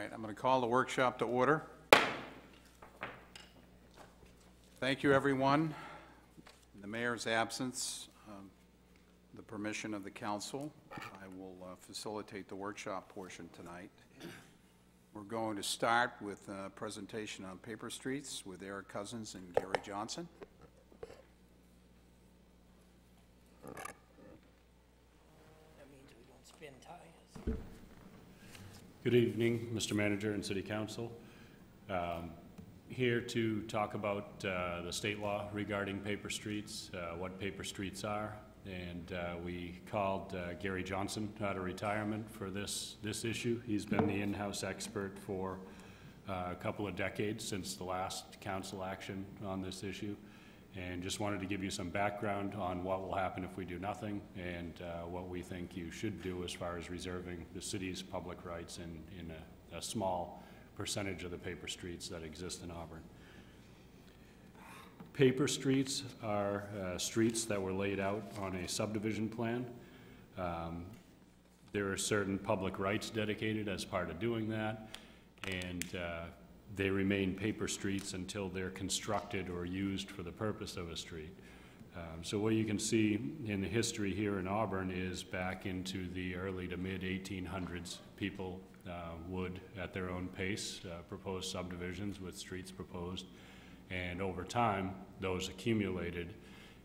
right, I'm going to call the workshop to order. Thank you, everyone. In the mayor's absence, the permission of the council, I will facilitate the workshop portion tonight. We're going to start with a presentation on paper streets with Eric Cousins and Gary Johnson. That means we don't spin tires. Good evening, Mr. Manager and City Council. Here to talk about the state law regarding paper streets, what paper streets are, and we called Gary Johnson out of retirement for this issue. He's been the in-house expert for a couple of decades since the last council action on this issue, and just wanted to give you some background on what will happen if we do nothing and what we think you should do as far as reserving the city's public rights in a small percentage of the paper streets that exist in Auburn. Paper streets are streets that were laid out on a subdivision plan. There are certain public rights dedicated as part of doing that, and they remain paper streets until they're constructed or used for the purpose of a street. So what you can see in the history here in Auburn is back into the early to mid 1800s, people would, at their own pace, propose subdivisions with streets proposed. And over time, those accumulated.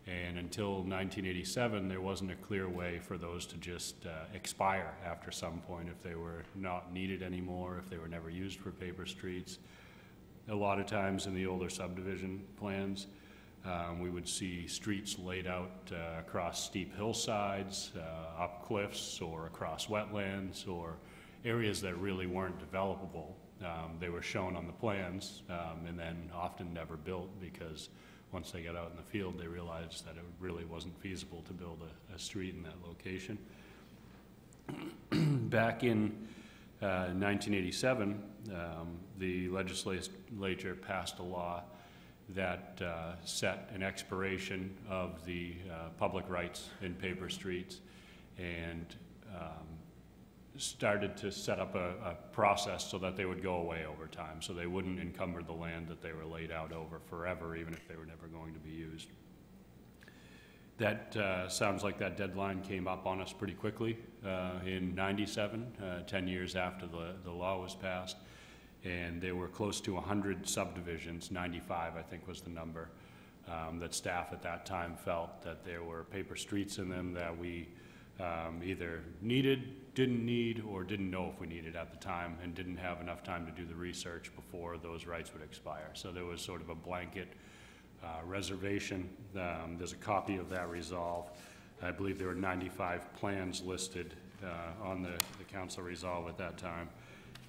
And until 1987, there wasn't a clear way for those to just expire after some point if they were not needed anymore, if they were never used for paper streets. A lot of times in the older subdivision plans, we would see streets laid out across steep hillsides, up cliffs, or across wetlands, or areas that really weren't developable. They were shown on the plans and then often never built because once they got out in the field, they realized that it really wasn't feasible to build a street in that location. Back in 1987, the legislature passed a law that set an expiration of the public rights in paper streets and started to set up a process so that they would go away over time, so they wouldn't encumber the land that they were laid out over forever, even if they were never going to be used. That sounds like that deadline came up on us pretty quickly in 97, 10 years after the law was passed, and there were close to 100 subdivisions, 95 I think was the number, that staff at that time felt that there were paper streets in them that we either needed, didn't need, or didn't know if we needed at the time and didn't have enough time to do the research before those rights would expire. So there was sort of a blanket reservation. There's a copy of that resolve. I believe there were 95 plans listed on the council resolve at that time,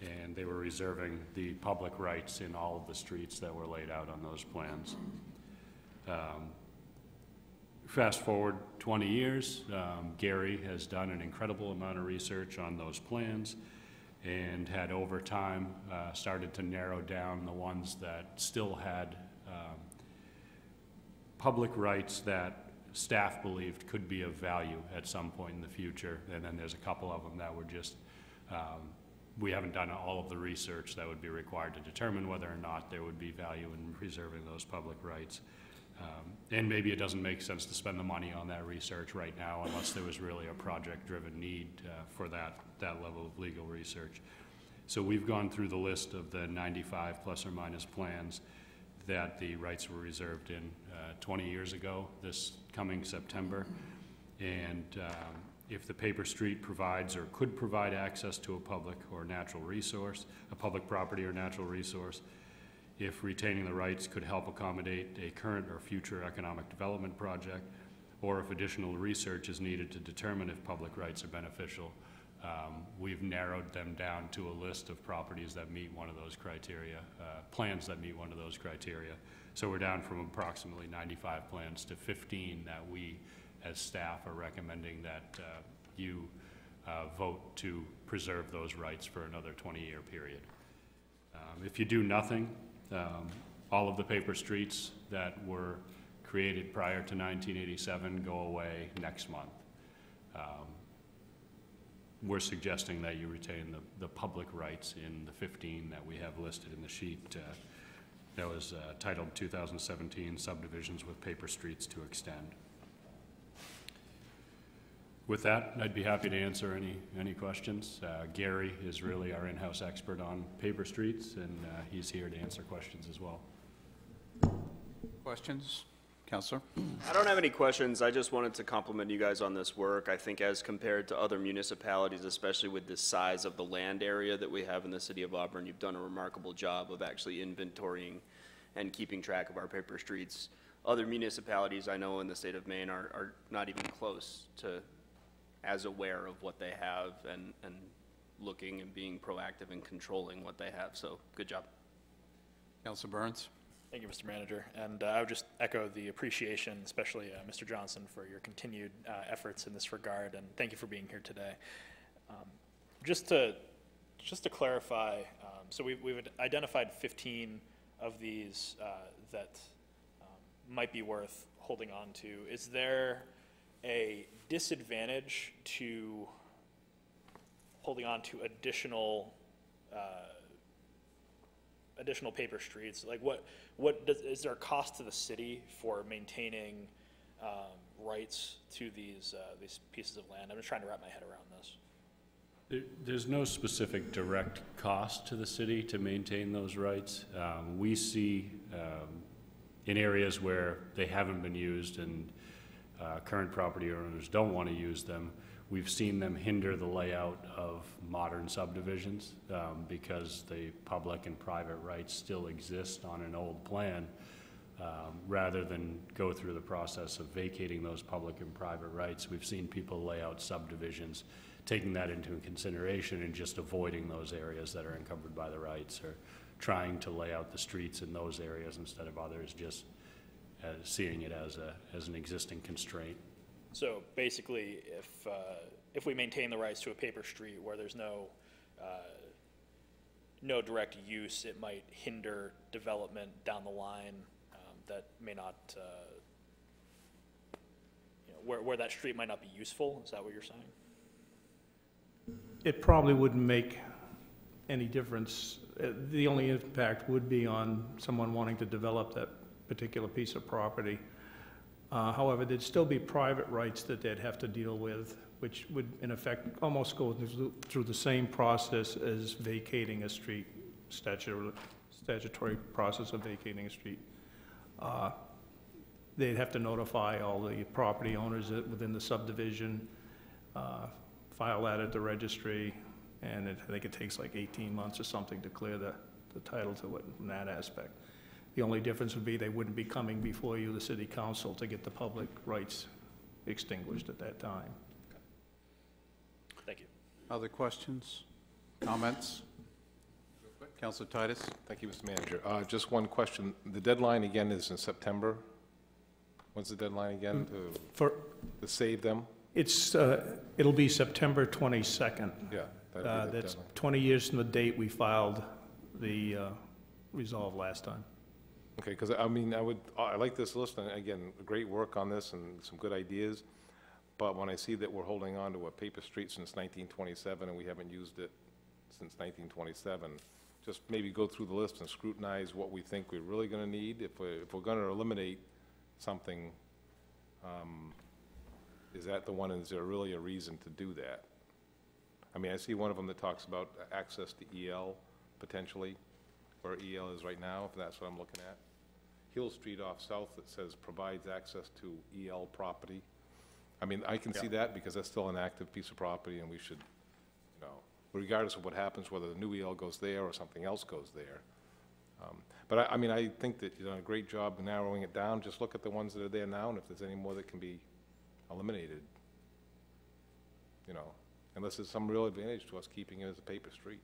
and they were reserving the public rights in all of the streets that were laid out on those plans. Fast forward 20 years, Gary has done an incredible amount of research on those plans and had over time started to narrow down the ones that still had public rights that staff believed could be of value at some point in the future. And then there's a couple of them that were just, we haven't done all of the research that would be required to determine whether or not there would be value in preserving those public rights. And maybe it doesn't make sense to spend the money on that research right now unless there was really a project-driven need for that level of legal research. So we've gone through the list of the 95 plus or minus plans that the rights were reserved in 20 years ago, this coming September. And if the paper street provides or could provide access to a public or natural resource, a public property or natural resource, if retaining the rights could help accommodate a current or future economic development project, or if additional research is needed to determine if public rights are beneficial, we've narrowed them down to a list of properties that meet one of those criteria, plans that meet one of those criteria. So we're down from approximately 95 plans to 15 that we as staff are recommending that you vote to preserve those rights for another 20-year period. If you do nothing, all of the paper streets that were created prior to 1987 go away next month. we're suggesting that you retain the public rights in the 15 that we have listed in the sheet. That was titled 2017 Subdivisions with Paper Streets to Extend. With that, I'd be happy to answer any questions. Gary is really our in-house expert on paper streets, and he's here to answer questions as well. Questions? Counselor? I don't have any questions. I just wanted to compliment you guys on this work. I think as compared to other municipalities, especially with the size of the land area that we have in the city of Auburn, you've done a remarkable job of actually inventorying and keeping track of our paper streets. Other municipalities I know in the state of Maine are not even close to as aware of what they have and looking and being proactive in controlling what they have. So good job. Counselor Burns? Thank you, Mr. Manager. And I would just echo the appreciation, especially Mr. Johnson, for your continued efforts in this regard, and thank you for being here today. Just to clarify, so we've identified 15 of these that might be worth holding on to. Is there a disadvantage to holding on to additional paper streets? Like is there a cost to the city for maintaining rights to these pieces of land? I'm just trying to wrap my head around this. There's no specific direct cost to the city to maintain those rights. We see in areas where they haven't been used and current property owners don't want to use them, we've seen them hinder the layout of modern subdivisions because the public and private rights still exist on an old plan, rather than go through the process of vacating those public and private rights. We've seen people lay out subdivisions, taking that into consideration and just avoiding those areas that are encumbered by the rights, or trying to lay out the streets in those areas instead of others, just seeing it as an existing constraint. So basically, if we maintain the rights to a paper street where there's no direct use, it might hinder development down the line that may not, where that street might not be useful. Is that what you're saying? It probably wouldn't make any difference. The only impact would be on someone wanting to develop that particular piece of property. However, there'd still be private rights that they'd have to deal with, which would, in effect, almost go through the same process as vacating a street, statutory process of vacating a street. They'd have to notify all the property owners within the subdivision, file that at the registry, and I think it takes like 18 months or something to clear the title to it in that aspect. The only difference would be they wouldn't be coming before you, the city council, to get the public rights extinguished at that time. Okay. Thank you. Other questions, comments? Councilor Titus? Thank you, Mr. Manager. Just one question. The deadline again is in September. When's the deadline again to save them? It's it'll be September 22nd. Yeah, that'd be the that's deadline. 20 years from the date we filed the resolve last time. Okay, because I mean, I like this list, and again, great work on this and some good ideas. But when I see that we're holding on to a paper street since 1927 and we haven't used it since 1927, just maybe go through the list and scrutinize what we think we're really going to need. If we're going to eliminate something, is that the one? Is there really a reason to do that? I mean, I see one of them that talks about access to EL potentially, where EL is right now, if that's what I'm looking at. Hill Street off South that says provides access to EL property. I mean, I can see that because that's still an active piece of property, and we should, regardless of what happens, whether the new EL goes there or something else goes there. But I mean, I think that you've done a great job narrowing it down. Just look at the ones that are there now, and if there's any more that can be eliminated, unless there's some real advantage to us keeping it as a paper street.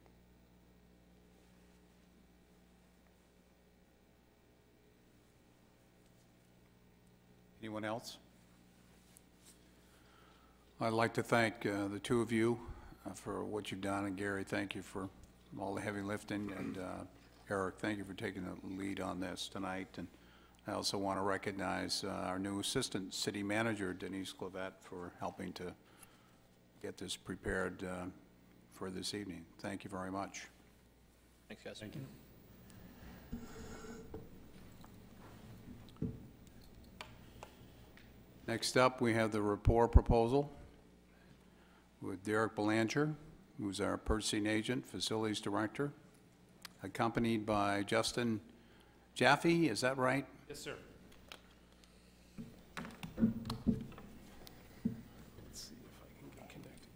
Anyone else? I'd like to thank the two of you for what you've done, and Gary, thank you for all the heavy lifting, and Eric, thank you for taking the lead on this tonight. And I also want to recognize our new Assistant City Manager, Denise Clavette, for helping to get this prepared for this evening. Thank you very much. Thanks, guys. Thank you. Next up, we have the rapport proposal with Derek Belanger, who's our purchasing agent, facilities director, accompanied by Justin Jaffe, is that right? Yes, sir. Let's see if I can get connected.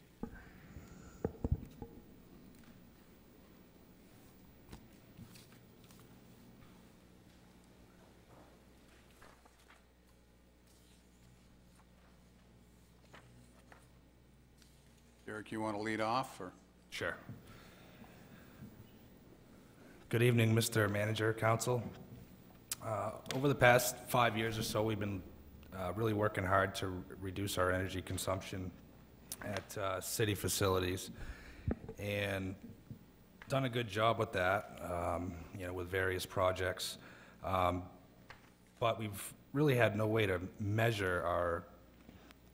Derek, you want to lead off, or? Sure. Good evening, Mr. Manager, Council. Over the past 5 years or so, we've been really working hard to reduce our energy consumption at city facilities, and done a good job with that, with various projects. But we've really had no way to measure our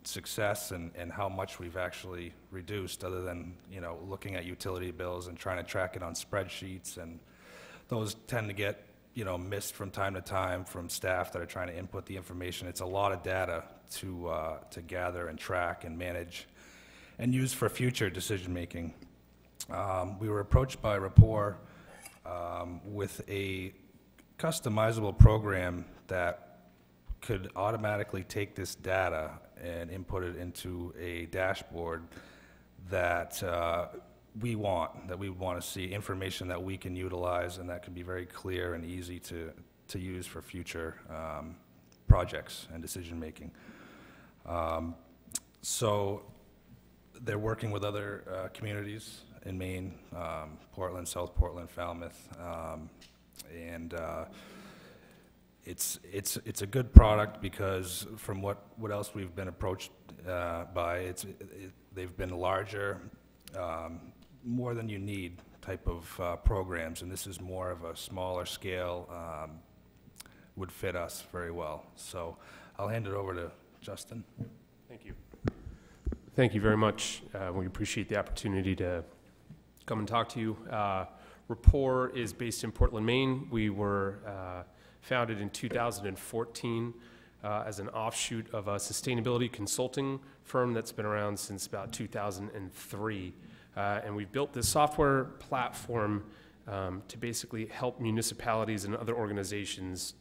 success and how much we've actually reduced, other than, looking at utility bills and trying to track it on spreadsheets, and those tend to get, missed from time to time from staff that are trying to input the information. It's a lot of data to gather and track and manage and use for future decision-making. We were approached by Rapport with a customizable program that could automatically take this data and input it into a dashboard that we want to see, information that we can utilize, and that can be very clear and easy to use for future projects and decision-making. So they're working with other communities in Maine, Portland, South Portland, Falmouth, and it's a good product because from what else we've been approached by, they've been larger, more than you need type of programs, and this is more of a smaller scale, would fit us very well. So I'll hand it over to Justin. Thank you. Thank you very much. We appreciate the opportunity to come and talk to you. Rapport is based in Portland, Maine. We were founded in 2014 as an offshoot of a sustainability consulting firm that's been around since about 2003. And we've built this software platform to basically help municipalities and other organizations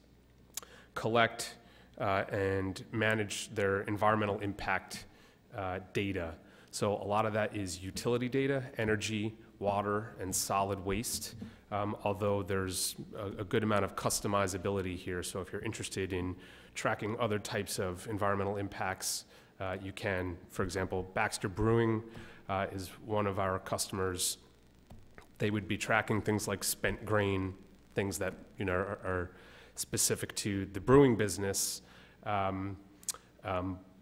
collect and manage their environmental impact data. So a lot of that is utility data, energy, water, and solid waste, although there's a good amount of customizability here. So if you're interested in tracking other types of environmental impacts, you can. For example, Baxter Brewing is one of our customers. They would be tracking things like spent grain, things that are specific to the brewing business,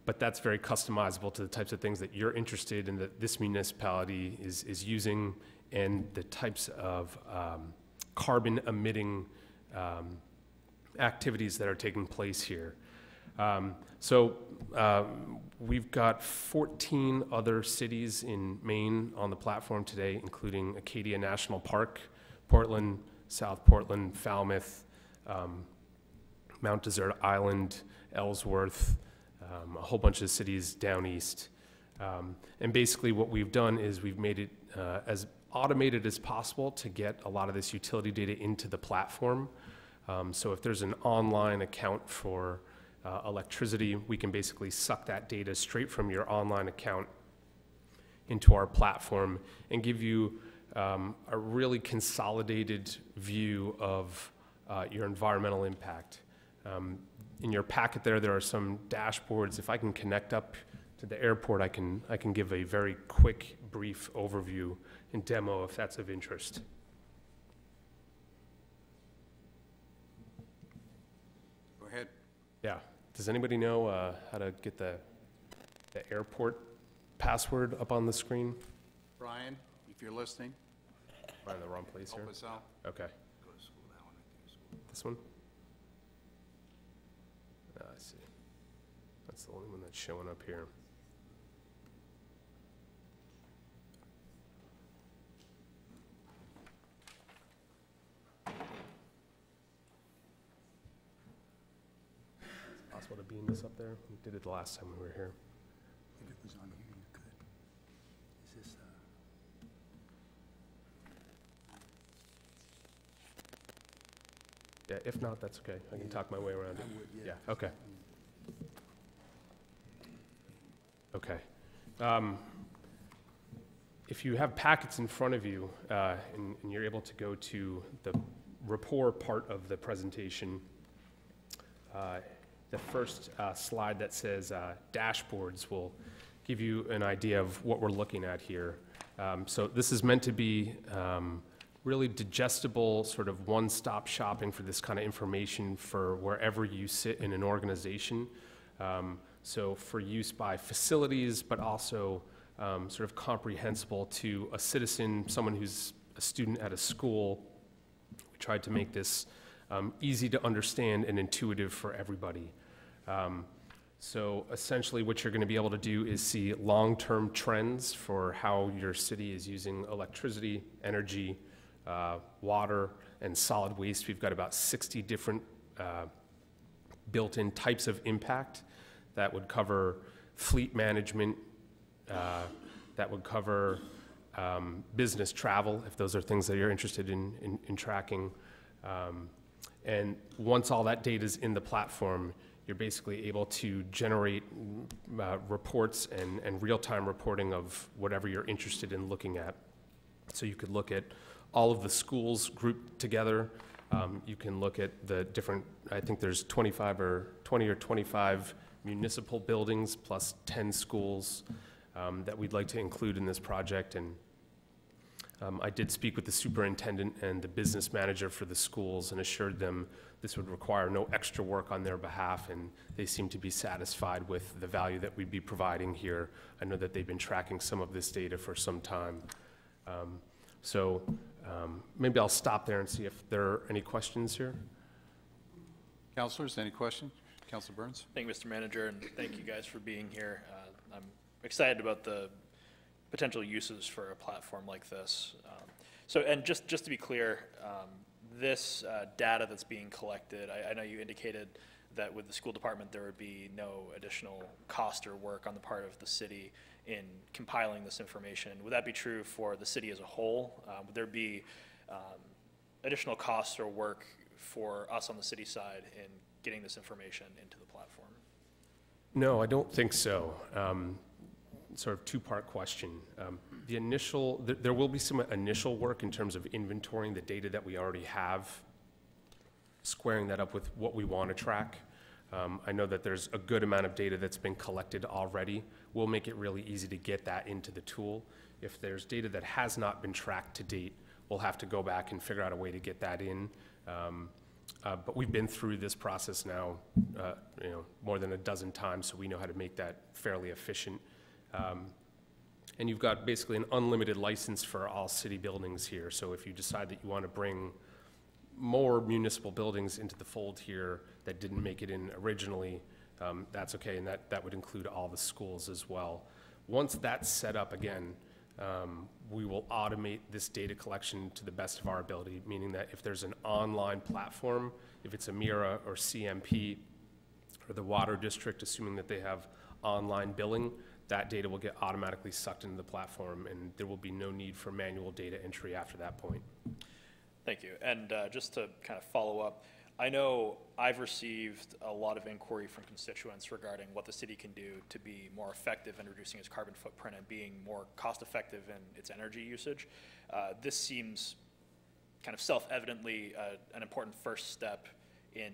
but that's very customizable to the types of things that you're interested in, that this municipality is using, and the types of carbon emitting activities that are taking place here. So we've got 14 other cities in Maine on the platform today, including Acadia National Park, Portland, South Portland, Falmouth, Mount Desert Island, Ellsworth, a whole bunch of cities down east. And basically what we've done is we've made it as automated as possible to get a lot of this utility data into the platform. So if there's an online account for electricity, we can basically suck that data straight from your online account into our platform and give you a really consolidated view of your environmental impact. In your packet there are some dashboards. If I can connect up to the airport, I can give a very quick, brief overview and demo if that's of interest. Go ahead. Yeah. Does anybody know how to get the airport password up on the screen? Brian, if you're listening, Am I in the wrong place here? help us out. Okay. This one? I see. That's the only one that's showing up here. beam this up there? We did it the last time we were here. If it was on here, you could. Is this, Yeah, if not, that's okay. I can talk my way around it. I would, Yeah, okay. Okay. If you have packets in front of you, and you're able to go to the rapport part of the presentation, the first slide that says dashboards will give you an idea of what we're looking at here. So this is meant to be really digestible, sort of one-stop shopping for this kind of information for wherever you sit in an organization. So for use by facilities, but also sort of comprehensible to a citizen, someone who's a student at a school. We tried to make this easy to understand and intuitive for everybody. So essentially what you're going to be able to do is see long-term trends for how your city is using electricity, energy, water, and solid waste. We've got about 60 different built-in types of impact that would cover fleet management, that would cover business travel, if those are things that you're interested in tracking. And once all that data is in the platform, you're basically able to generate reports and real-time reporting of whatever you're interested in looking at. So you could look at all of the schools grouped together. You can look at the different, I think there's 20 or 25 municipal buildings plus 10 schools that we'd like to include in this project. And I did speak with the superintendent and the business manager for the schools and assured them this would require no extra work on their behalf, and they seem to be satisfied with the value that we'd be providing here. I know that they've been tracking some of this data for some time. Maybe I'll stop there and see if there are any questions here. Councilors, any questions? Councilor Burns? Thank you, Mr. Manager, and thank you guys for being here. I'm excited about the potential uses for a platform like this. And just to be clear, this data that's being collected, I know you indicated that with the school department there would be no additional cost or work on the part of the city in compiling this information. Would that be true for the city as a whole? Would there be additional costs or work for us on the city side in getting this information into the platform? No, I don't think so. Sort of two-part question. There will be some initial work in terms of inventorying the data that we already have, squaring that up with what we want to track. I know that there's a good amount of data that's been collected already. We'll make it really easy to get that into the tool. If there's data that has not been tracked to date, we'll have to go back and figure out a way to get that in. But we've been through this process now, more than a dozen times, so we know how to make that fairly efficient. And you've got basically an unlimited license for all city buildings here. So if you decide that you want to bring more municipal buildings into the fold here that didn't make it in originally, that's okay, and that would include all the schools as well. Once that's set up again, we will automate this data collection to the best of our ability, meaning that if there's an online platform, if it's a MIRA or CMP or the water district, assuming that they have online billing, that data will get automatically sucked into the platform, and there will be no need for manual data entry after that point. Thank you. And just to kind of follow up, I know I've received a lot of inquiry from constituents regarding what the city can do to be more effective in reducing its carbon footprint and being more cost-effective in its energy usage. This seems kind of self-evidently an important first step in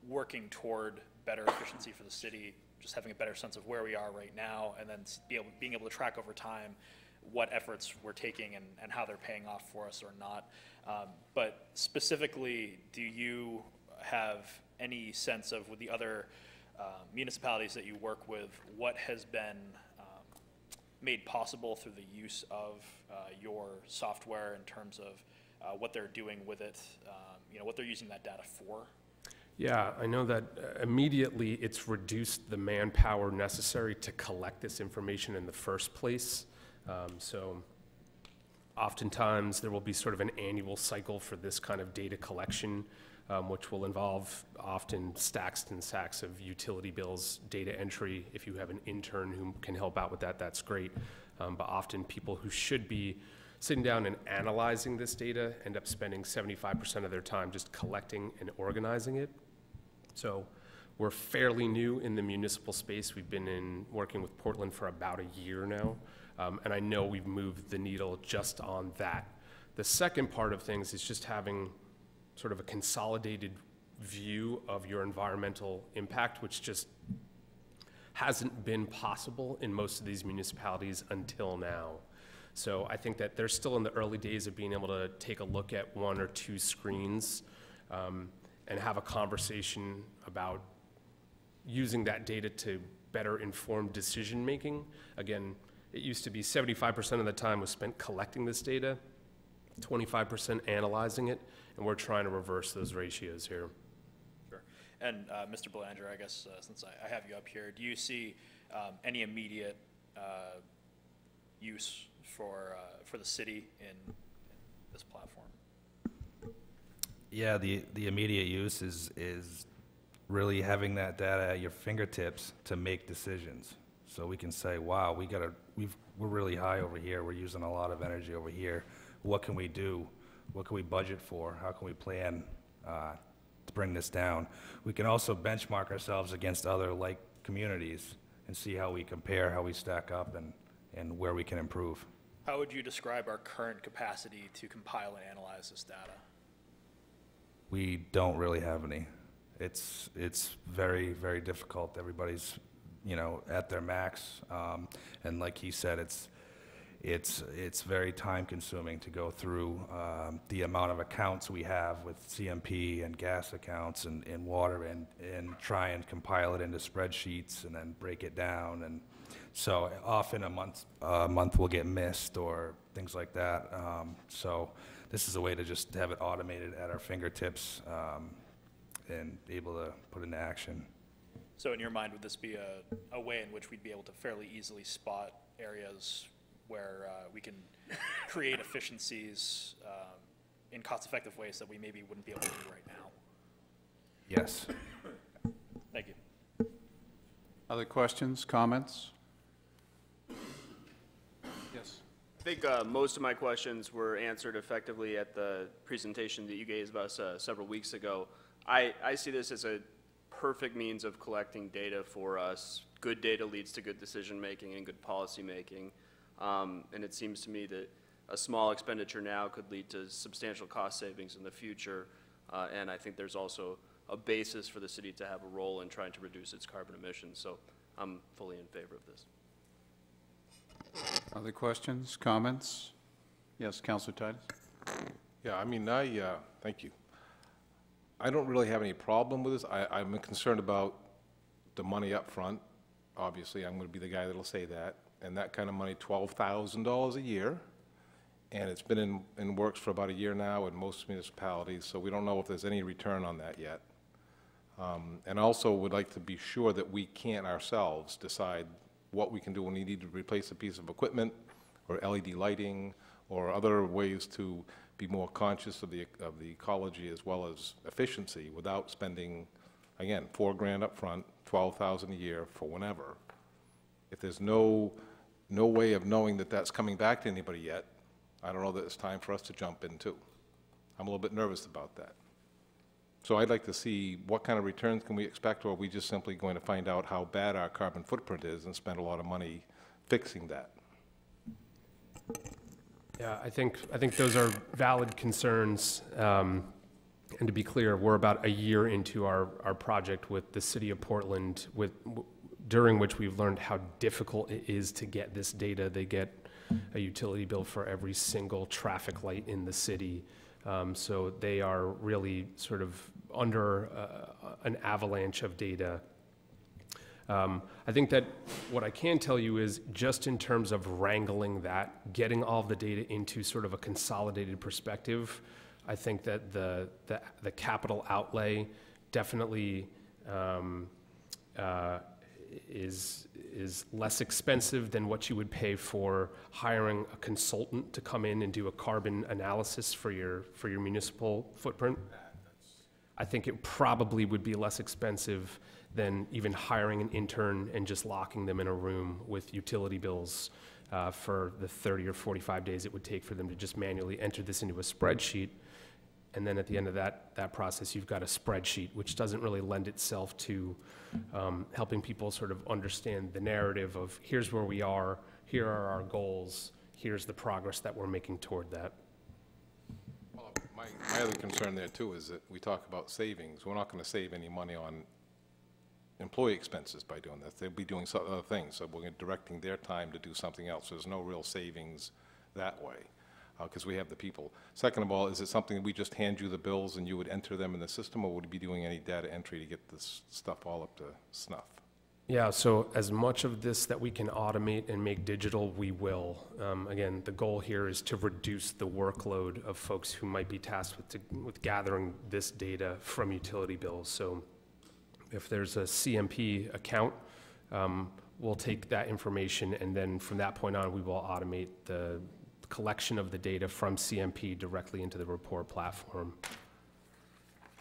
working toward better efficiency for the city, just having a better sense of where we are right now, and then being able to track over time what efforts we're taking and how they're paying off for us or not. But specifically, do you have any sense of, with the other municipalities that you work with, what has been made possible through the use of your software in terms of what they're doing with it, what they're using that data for? Yeah, I know that immediately it's reduced the manpower necessary to collect this information in the first place. So oftentimes there will be sort of an annual cycle for this kind of data collection. which will involve often stacks and stacks of utility bills, data entry. If you have an intern who can help out with that, that's great. But often people who should be sitting down and analyzing this data end up spending 75% of their time just collecting and organizing it. So we're fairly new in the municipal space. We've been working with Portland for about a year now, and I know we've moved the needle just on that. The second part of things is just having sort of a consolidated view of your environmental impact, which just hasn't been possible in most of these municipalities until now. So I think that they're still in the early days of being able to take a look at 1 or 2 screens and have a conversation about using that data to better inform decision-making. Again, it used to be 75% of the time was spent collecting this data, 25% analyzing it, and we're trying to reverse those ratios here. Sure. And Mr. Belanger, I guess since I have you up here, do you see any immediate use for the city in this platform? Yeah, the immediate use is really having that data at your fingertips to make decisions. So we can say, wow, we're really high over here. We're using a lot of energy over here. What can we do? What can we budget for? How can we plan to bring this down? We can also benchmark ourselves against other like communities and see how we compare, how we stack up, and where we can improve. How would you describe our current capacity to compile and analyze this data? We don't really have any. It's very, very difficult. Everybody's, at their max, and like he said, it's very time consuming to go through the amount of accounts we have with CMP and gas accounts and water and try and compile it into spreadsheets and then break it down. And so often a month will get missed or things like that. So this is a way to just have it automated at our fingertips and be able to put into action. So in your mind, would this be a way in which we'd be able to fairly easily spot areas where we can create efficiencies in cost-effective ways that we maybe wouldn't be able to do right now? Yes. Thank you. Other questions, comments? Yes. I think most of my questions were answered effectively at the presentation that you gave us several weeks ago. I see this as a perfect means of collecting data for us. Good data leads to good decision-making and good policy-making. And it seems to me that a small expenditure now could lead to substantial cost savings in the future. And I think there's also a basis for the city to have a role in trying to reduce its carbon emissions. So I'm fully in favor of this. Other questions, comments? Yes, Councilor Titus? Yeah, I mean, thank you. I don't really have any problem with this. I'm concerned about the money up front. Obviously, I'm going to be the guy that'll say that. And that kind of money, $12,000 a year. And it's been in works for about a year now in most municipalities, so we don't know if there's any return on that yet. And also would like to be sure that we can't ourselves decide what we can do when we need to replace a piece of equipment or LED lighting or other ways to be more conscious of the ecology as well as efficiency without spending, again, $4,000 up front, $12,000 a year for whenever. If there's no way of knowing that that's coming back to anybody yet, I don't know that it's time for us to jump in too. I'm a little bit nervous about that. So I'd like to see what kind of returns can we expect, or are we just simply going to find out how bad our carbon footprint is and spend a lot of money fixing that? Yeah, I think those are valid concerns. And to be clear, we're about a year into our project with the City of Portland, during which we've learned how difficult it is to get this data. They get a utility bill for every single traffic light in the city. So they are really sort of under an avalanche of data. I think that what I can tell you is just in terms of wrangling that, getting all of the data into sort of a consolidated perspective, I think that the capital outlay definitely is less expensive than what you would pay for hiring a consultant to come in and do a carbon analysis for your municipal footprint. I think it probably would be less expensive than even hiring an intern and just locking them in a room with utility bills for the 30 or 45 days it would take for them to just manually enter this into a spreadsheet. And then at the end of that process, you've got a spreadsheet, which doesn't really lend itself to helping people sort of understand the narrative of here's where we are, here are our goals, here's the progress that we're making toward that. Well, my other concern there too is that we talk about savings. We're not going to save any money on employee expenses by doing this. They'll be doing some other things, so we're directing their time to do something else. There's no real savings that way, because we have the people. Second of all, is it something that we just hand you the bills and you would enter them in the system, or would you be doing any data entry to get this stuff all up to snuff? Yeah, so as much of this that we can automate and make digital, we will. Again, the goal here is to reduce the workload of folks who might be tasked with gathering this data from utility bills. So if there's a CMP account, we'll take that information, and then from that point on, we will automate the collection of the data from CMP directly into the report platform.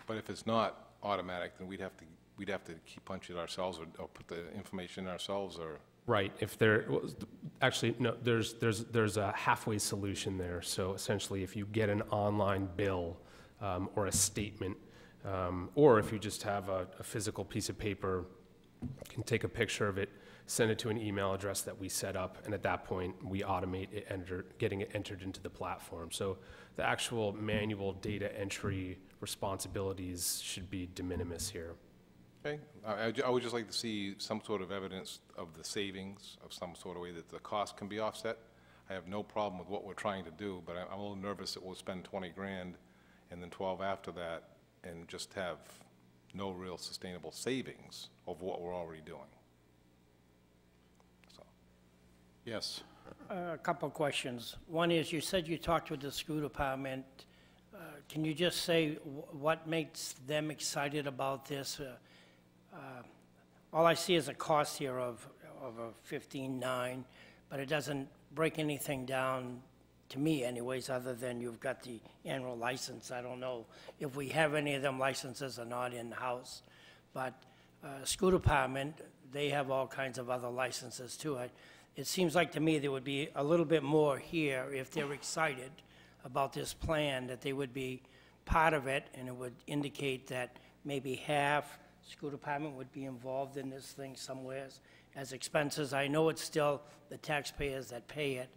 But if it's not automatic, then we'd have to keep punching it ourselves, or put the information in ourselves, or? Right. If there, well, actually, no, there's a halfway solution there. So essentially, if you get an online bill or a statement, or if you just have a physical piece of paper, you can take a picture of it, send it to an email address that we set up, and at that point, we automate it, getting it entered into the platform. So the actual manual data entry responsibilities should be de minimis here. Okay, I would just like to see some sort of evidence of the savings of some sort of way that the cost can be offset. I have no problem with what we're trying to do, but I'm a little nervous that we'll spend 20 grand and then 12 after that and just have no real sustainable savings of what we're already doing. So. Yes. A couple of questions. One is, you said you talked with the school department. Can you just say what makes them excited about this? All I see is a cost here of a 15.9, but it doesn't break anything down to me anyways, other than you've got the annual license. I don't know if we have any of them licenses or not in-house, but school department, they have all kinds of other licenses too. It seems like to me there would be a little bit more here if they're excited about this plan, that they would be part of it, and it would indicate that maybe half school department would be involved in this thing somewhere as expenses. I know it's still the taxpayers that pay it,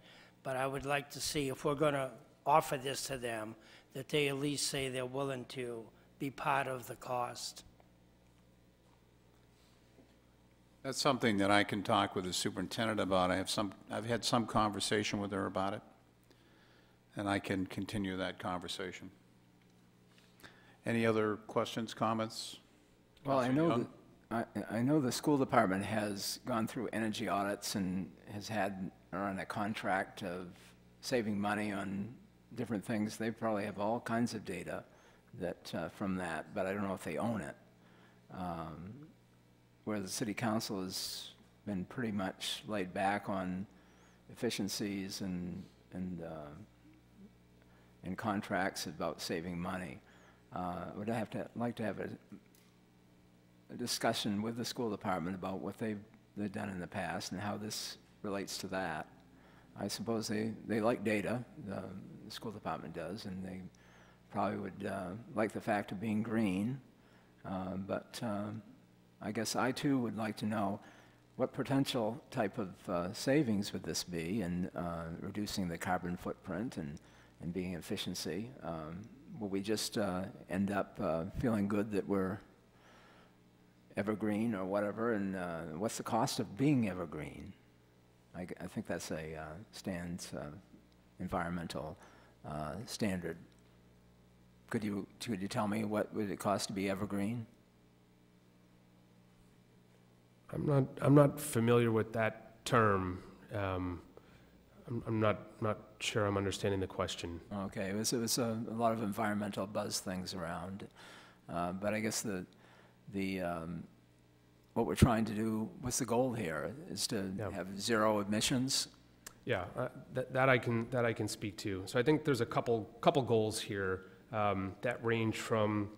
but I would like to see, if we're going to offer this to them, that they at least say they're willing to be part of the cost. That's something that I can talk with the superintendent about. I've had some conversation with her about it, and I can continue that conversation. Any other questions, comments? Well, I Councilor know Young? I know the school department has gone through energy audits and are on a contract of saving money on different things. They probably have all kinds of data that from that, but I don't know if they own it. Where the city council has been pretty much laid back on efficiencies and contracts about saving money. Would I like to have a discussion with the school department about what they've done in the past and how this relates to that. I suppose they like data, the school department does, and they probably would like the fact of being green, but I guess I too would like to know what potential type of savings would this be in reducing the carbon footprint and being efficiency. Will we just end up feeling good that we're evergreen or whatever, and what's the cost of being evergreen? I think that's a environmental standard. Could you tell me what would it cost to be evergreen? I'm not familiar with that term. I'm not sure I'm understanding the question. Okay, it was a lot of environmental buzz things around, but I guess what we're trying to do, what's the goal here, is to have zero emissions? Yeah, that I can speak to. So I think there's a couple goals here that range from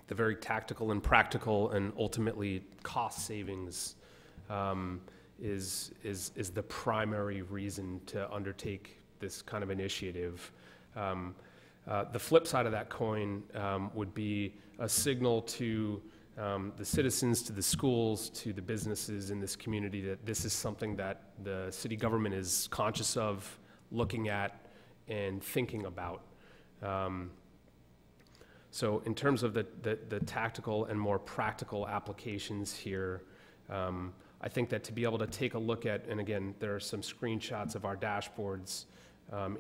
the very tactical and practical and ultimately cost savings is the primary reason to undertake this kind of initiative. The flip side of that coin would be a signal to the citizens, to the schools, to the businesses in this community that this is something that the city government is conscious of, looking at, and thinking about. So in terms of the tactical and more practical applications here, I think that to be able to take a look at, and again, there are some screenshots of our dashboards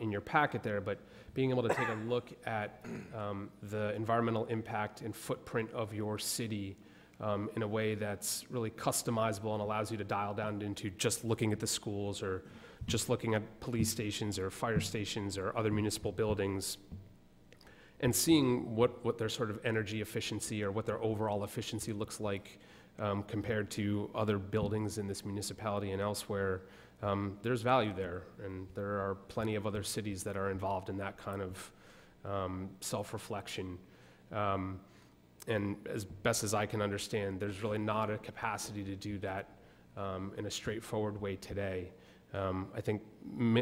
in your packet there, but being able to take a look at the environmental impact and footprint of your city in a way that's really customizable and allows you to dial down into just looking at the schools or just looking at police stations or fire stations or other municipal buildings, and seeing what their sort of energy efficiency or what their overall efficiency looks like compared to other buildings in this municipality and elsewhere. There's value there, and there are plenty of other cities that are involved in that kind of self-reflection. And as best as I can understand, there's really not a capacity to do that in a straightforward way today. I think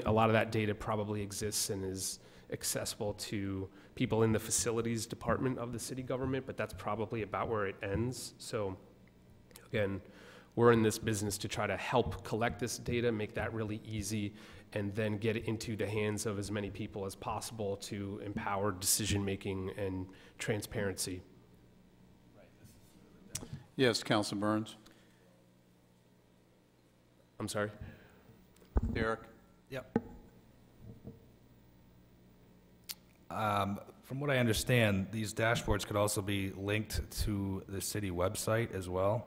a lot of that data probably exists and is accessible to people in the facilities department of the city government, but that's probably about where it ends. So again, we're in this business to try to help collect this data, make that really easy, and then get it into the hands of as many people as possible to empower decision-making and transparency. Yes, Councilor Burns. I'm sorry? Derek? Yep. From what I understand, these dashboards could also be linked to the city website as well,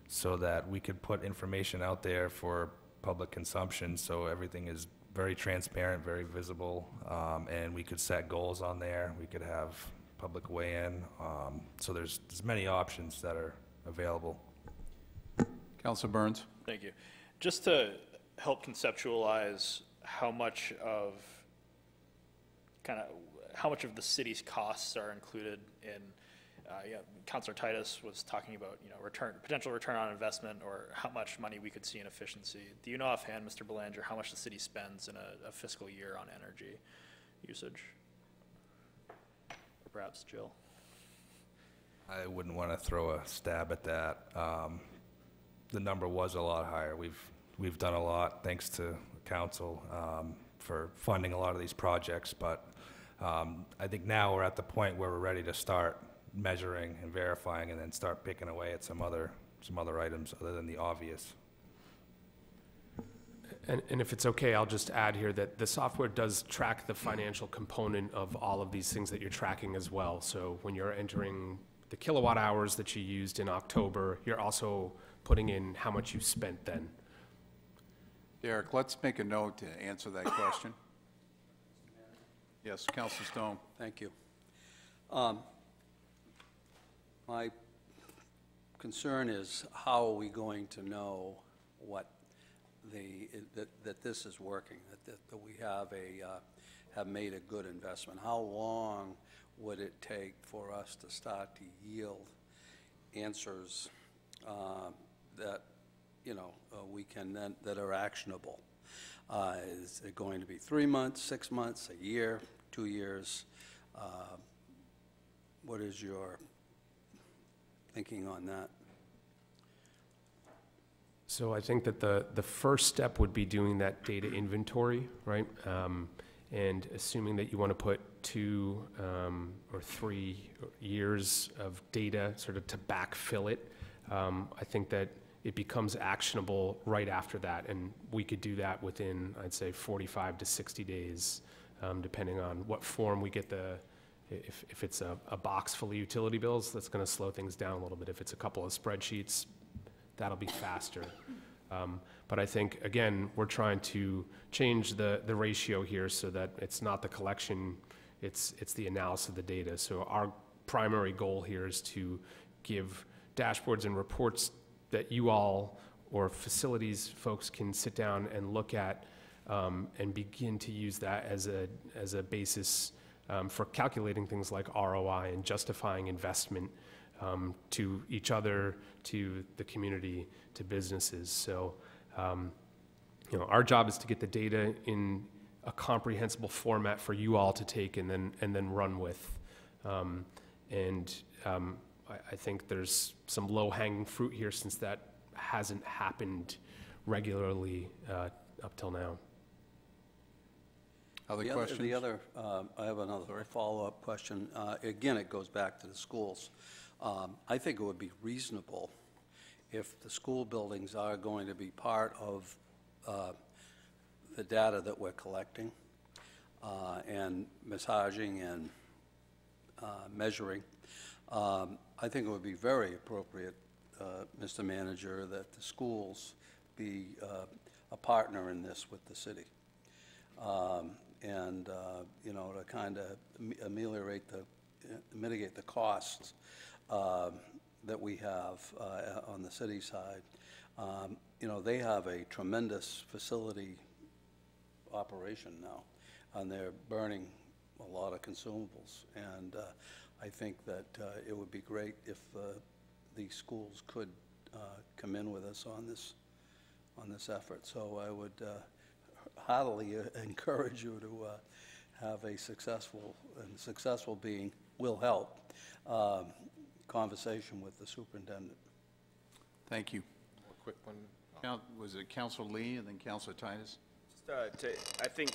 so that we could put information out there for public consumption, so everything is very transparent, very visible, and we could set goals on there. We could have public weigh-in, so there's many options that are available. Councilor Burns? Thank you. Just to help conceptualize how much of the city's costs are included in, Councilor Titus was talking about, potential return on investment, or how much money we could see in efficiency. Do you know offhand, Mr. Belanger, how much the city spends in a fiscal year on energy usage? Or perhaps Jill? I wouldn't want to throw a stab at that. The number was a lot higher. We've done a lot, thanks to council, for funding a lot of these projects, but I think now we're at the point where we're ready to start measuring and verifying, and then start picking away at some other items other than the obvious. And if it's okay, I'll just add here that the software does track the financial component of all of these things that you're tracking as well. So when you're entering the kilowatt hours that you used in October, you're also putting in how much you spent then. Derek, let's make a note to answer that question. Yes, Councilor Stone. Thank you. My concern is, how are we going to know what that this is working, that we have made a good investment? How long would it take for us to start to yield answers that we can then, that are actionable? Is it going to be 3 months, 6 months, a year, 2 years? What is your thinking on that? So I think that the first step would be doing that data inventory, right? And assuming that you want to put 2 or 3 years of data sort of to backfill it, I think that it becomes actionable right after that. And we could do that within, I'd say, 45 to 60 days, depending on what form we get if it's a box full of utility bills, that's going to slow things down a little bit. If it's a couple of spreadsheets, that'll be faster. But I think, again, we're trying to change the ratio here so that it's not the collection, it's the analysis of the data. So our primary goal here is to give dashboards and reports that you all or facilities folks can sit down and look at and begin to use that as a basis for calculating things like ROI and justifying investment to each other, to the community, to businesses. So, our job is to get the data in a comprehensible format for you all to take and then run with. I think there's some low-hanging fruit here since that hasn't happened regularly up till now. Other I questions? have another follow-up question. Again, it goes back to the schools. I think it would be reasonable if the school buildings are going to be part of the data that we're collecting and massaging and measuring. I think it would be very appropriate, Mr. Manager, that the schools be a partner in this with the city. To kind of mitigate the costs that we have on the city side. They have a tremendous facility operation now, and they're burning a lot of consumables. And I think that it would be great if these schools could come in with us on this effort. So I would heartily encourage you to have a successful being will help conversation with the superintendent. Thank you. A quick one. Was it Councilor Lee and then Councilor Titus? I think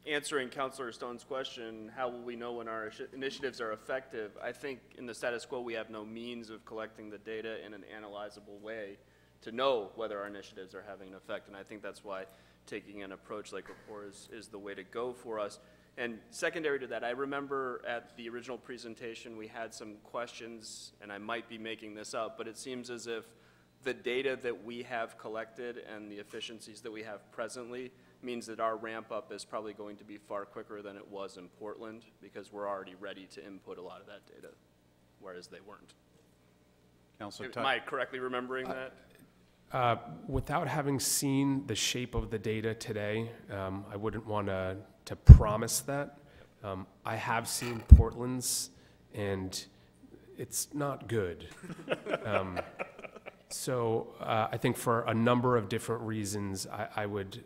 answering Councilor Stone's question, how will we know when our initiatives are effective? I think in the status quo, we have no means of collecting the data in an analyzable way to know whether our initiatives are having an effect. And I think that's why taking an approach like Rapport is the way to go for us. And secondary to that, I remember at the original presentation, we had some questions, and I might be making this up, but it seems as if the data that we have collected and the efficiencies that we have presently means that our ramp up is probably going to be far quicker than it was in Portland, because we're already ready to input a lot of that data, whereas they weren't. Councilor Am I correctly remembering that? Without having seen the shape of the data today, I wouldn't want to promise that. I have seen Portland's, and it's not good. So I think for a number of different reasons, I would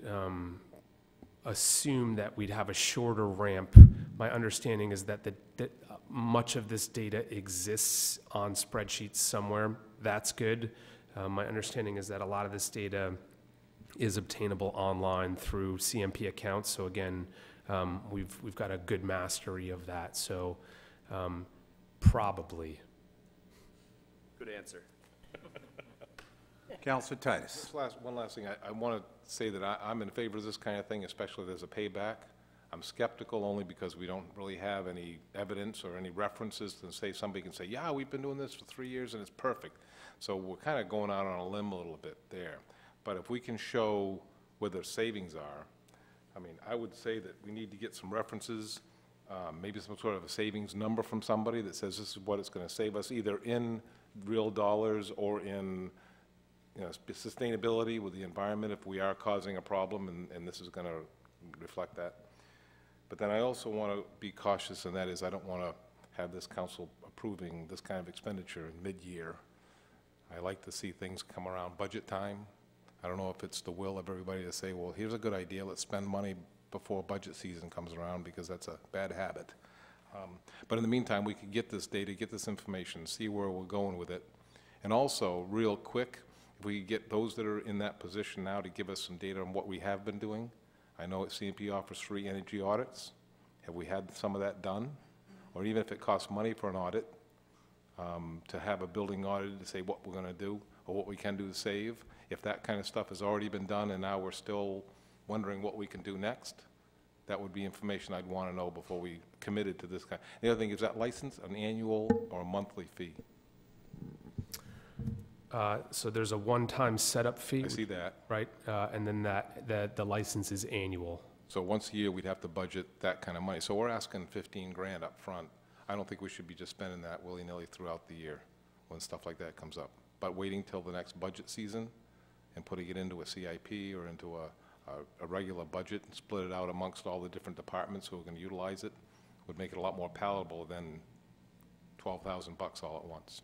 assume that we'd have a shorter ramp. My understanding is that that much of this data exists on spreadsheets somewhere. That's good. My understanding is that a lot of this data is obtainable online through CMP accounts. So again, we've got a good mastery of that. So probably. Good answer. Councilor Titus. One last thing. I want to say that I'm in favor of this kind of thing, especially if there's a payback. I'm skeptical only because we don't really have any evidence or any references to say somebody can say, yeah, we've been doing this for 3 years and it's perfect. So we're kind of going out on a limb a little bit there. But if we can show where their savings are, I mean, I would say that we need to get some references, maybe some sort of a savings number from somebody that says this is what it's going to save us, either in real dollars or in sustainability with the environment if we are causing a problem, and this is going to reflect that. But then I also want to be cautious, and that is I don't want to have this council approving this kind of expenditure in mid-year. I like to see things come around budget time. I don't know if it's the will of everybody to say, well, here's a good idea, let's spend money before budget season comes around, because that's a bad habit. But in the meantime, we could get this data, get this information, see where we're going with it. And also, real quick, if we get those that are in that position now to give us some data on what we have been doing. I know CMP offers free energy audits. Have we had some of that done? Or even if it costs money for an audit, to have a building audited to say what we're going to do or what we can do to save. If that kind of stuff has already been done and now we're still wondering what we can do next, that would be information I'd want to know before we committed to this kind. The other thing is that license an annual or a monthly fee? So there's a one-time setup fee. I see that. Right, and then the license is annual. So once a year, we'd have to budget that kind of money. So we're asking 15 grand up front. I don't think we should be just spending that willy-nilly throughout the year when stuff like that comes up. But waiting till the next budget season and putting it into a CIP or into a regular budget and split it out amongst all the different departments who are going to utilize it, would make it a lot more palatable than 12,000 bucks all at once.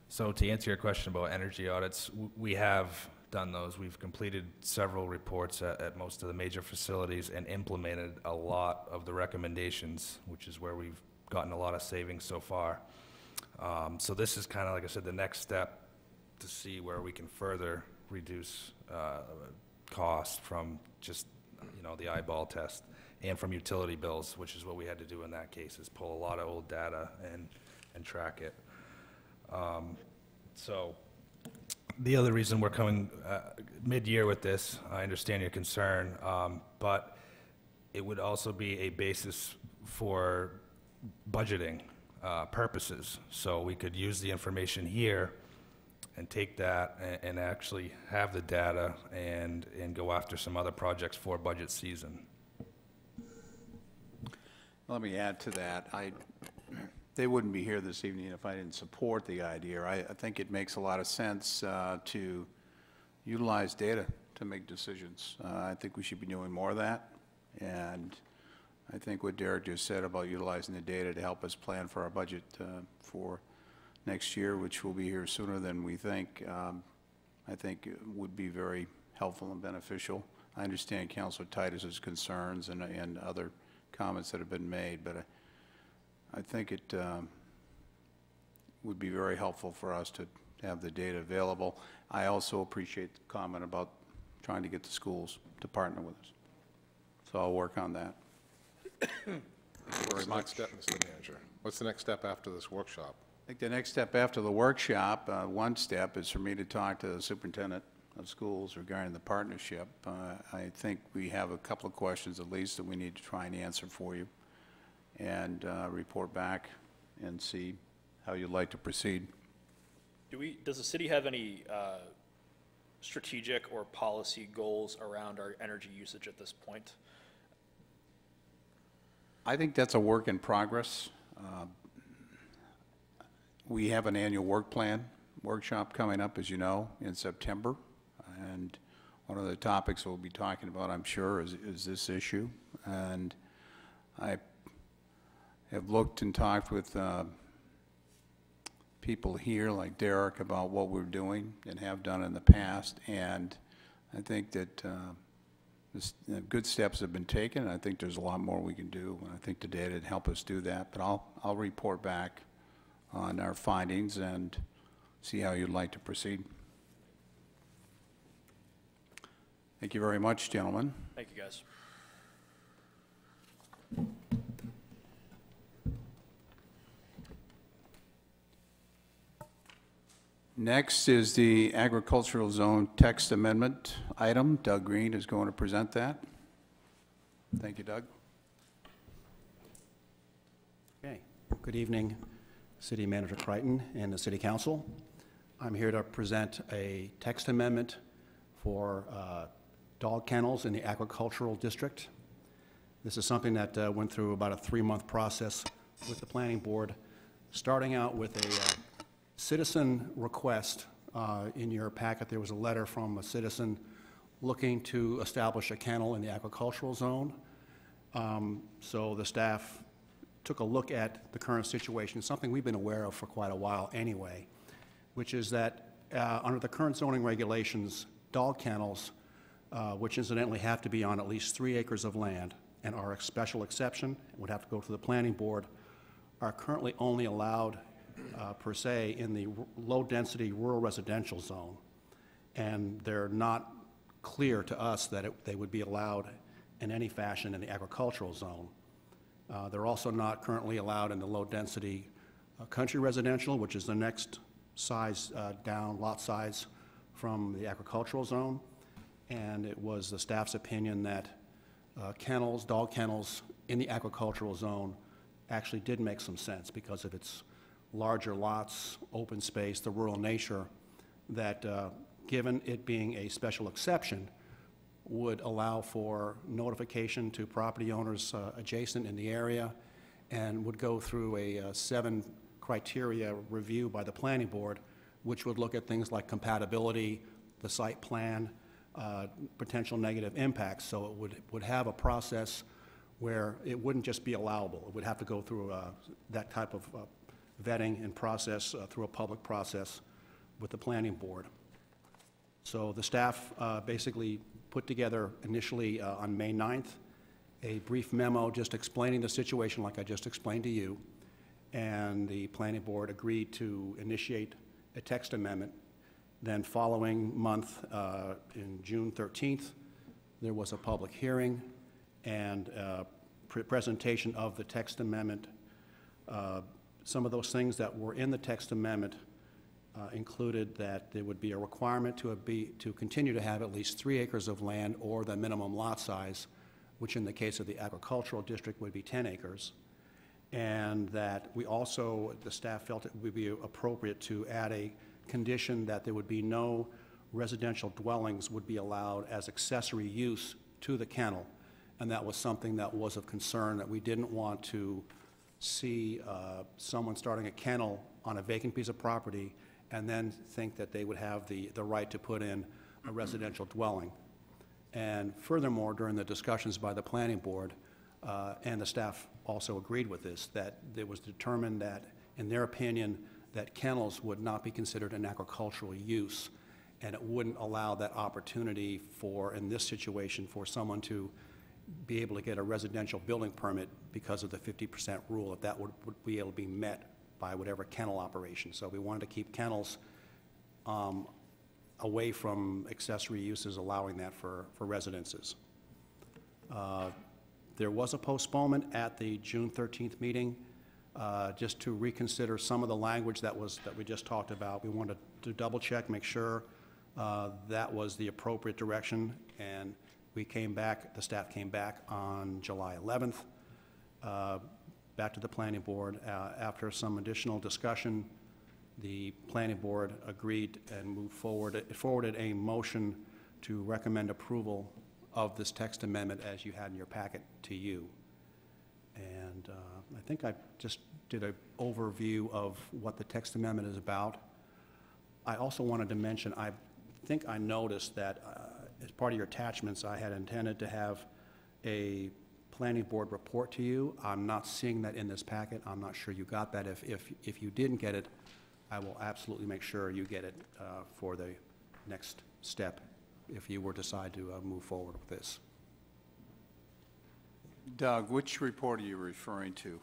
So to answer your question about energy audits, we have done those. We've completed several reports at most of the major facilities and implemented a lot of the recommendations, which is where we've gotten a lot of savings so far. So this is kind of, like I said, the next step to see where we can further reduce costs from just, the eyeball test, and from utility bills, which is what we had to do in that case, is pull a lot of old data and track it. So the other reason we're coming mid-year with this, I understand your concern, but it would also be a basis for budgeting purposes. So we could use the information here and take that and actually have the data and go after some other projects for budget season. Let me add to that. They wouldn't be here this evening if I didn't support the idea. I think it makes a lot of sense to utilize data to make decisions. I think we should be doing more of that. And I think what Derek just said about utilizing the data to help us plan for our budget for next year, which will be here sooner than we think, I think it would be very helpful and beneficial. I understand Councilor Titus's concerns and other comments that have been made, but I think it would be very helpful for us to have the data available. I also appreciate the comment about trying to get the schools to partner with us. So I'll work on that. What's the next step, Mr. Manager? What's the next step after this workshop? I think the next step after the workshop, one step is for me to talk to the superintendent of schools regarding the partnership. I think we have a couple of questions at least that we need to try and answer for you, and report back and see how you'd like to proceed. Does the city have any strategic or policy goals around our energy usage at this point? I think that's a work in progress. We have an annual work plan workshop coming up, as you know, in September. And one of the topics we'll be talking about, I'm sure, is this issue. And I have looked and talked with people here, like Derek, about what we're doing and have done in the past. And I think that good steps have been taken, and I think there's a lot more we can do. And I think the data would help us do that. But I'll report back on our findings and see how you'd like to proceed. Thank you very much, gentlemen. Thank you, guys. Next is the agricultural zone text amendment item. Doug Green is going to present that. Thank you, Doug. Okay. Good evening, City Manager Crichton and the City Council. I'm here to present a text amendment for dog kennels in the agricultural district. This is something that went through about a 3-month process with the planning board, starting out with a citizen request. In your packet, there was a letter from a citizen looking to establish a kennel in the agricultural zone. So the staff took a look at the current situation, something we've been aware of for quite a while anyway, which is that under the current zoning regulations, dog kennels, which incidentally have to be on at least 3 acres of land and are a special exception, would have to go to the planning board, are currently only allowed per se in the low-density rural residential zone. And they're not clear to us that they would be allowed in any fashion in the agricultural zone. They're also not currently allowed in the low-density country residential, which is the next size down, lot size from the agricultural zone. And it was the staff's opinion that kennels, dog kennels in the agricultural zone actually did make some sense because of its larger lots, open space, the rural nature, that given it being a special exception, would allow for notification to property owners adjacent in the area, and would go through a 7 criteria review by the planning board, which would look at things like compatibility, the site plan, potential negative impacts. So it would have a process where it wouldn't just be allowable. It would have to go through that type of vetting and process through a public process with the planning board. So the staff basically put together initially on May 9th a brief memo just explaining the situation like I just explained to you, and the planning board agreed to initiate a text amendment. Then following month, in June 13th, there was a public hearing and presentation of the text amendment. Some of those things that were in the text amendment included that there would be a requirement to continue to have at least 3 acres of land or the minimum lot size, which in the case of the agricultural district would be 10 acres. And that we also, the staff felt it would be appropriate to add a condition that there would be no residential dwellings would be allowed as accessory use to the kennel. And that was something that was of concern, that we didn't want to see someone starting a kennel on a vacant piece of property and then think that they would have the right to put in a residential dwelling. And furthermore, during the discussions by the planning board, and the staff also agreed with this, that it was determined that, in their opinion, that kennels would not be considered an agricultural use, and it wouldn't allow that opportunity for, in this situation, for someone to be able to get a residential building permit because of the 50% rule, if that would be able to be met by whatever kennel operation. So we wanted to keep kennels away from accessory uses, allowing that for residences. There was a postponement at the June 13th meeting just to reconsider some of the language that we just talked about. We wanted to double check, make sure that was the appropriate direction, and we came back, the staff came back on July 11th, back to the planning board. After some additional discussion, the planning board agreed and moved forward. It forwarded a motion to recommend approval of this text amendment as you had in your packet to you. And I think I just did an overview of what the text amendment is about. I also wanted to mention, I think I noticed that as part of your attachments, I had intended to have a planning board report to you. I'm not seeing that in this packet. I'm not sure you got that. If you didn't get it, I will absolutely make sure you get it for the next step if you were to decide to move forward with this. Doug, which report are you referring to?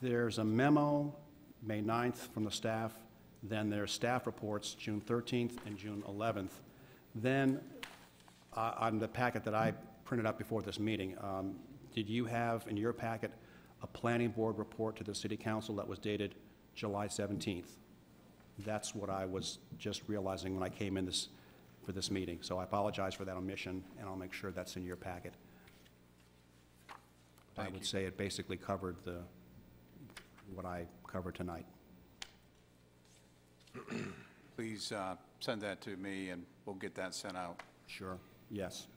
There's a memo, May 9th, from the staff. Then there's staff reports, June 13th and June 11th. Then on the packet that I printed up before this meeting, did you have in your packet a planning board report to the city council that was dated July 17th? That's what I was just realizing when I came in for this meeting. So I apologize for that omission, and I'll make sure that's in your packet. I would say it basically covered what I covered tonight. Please send that to me, and we'll get that sent out. Sure, yes.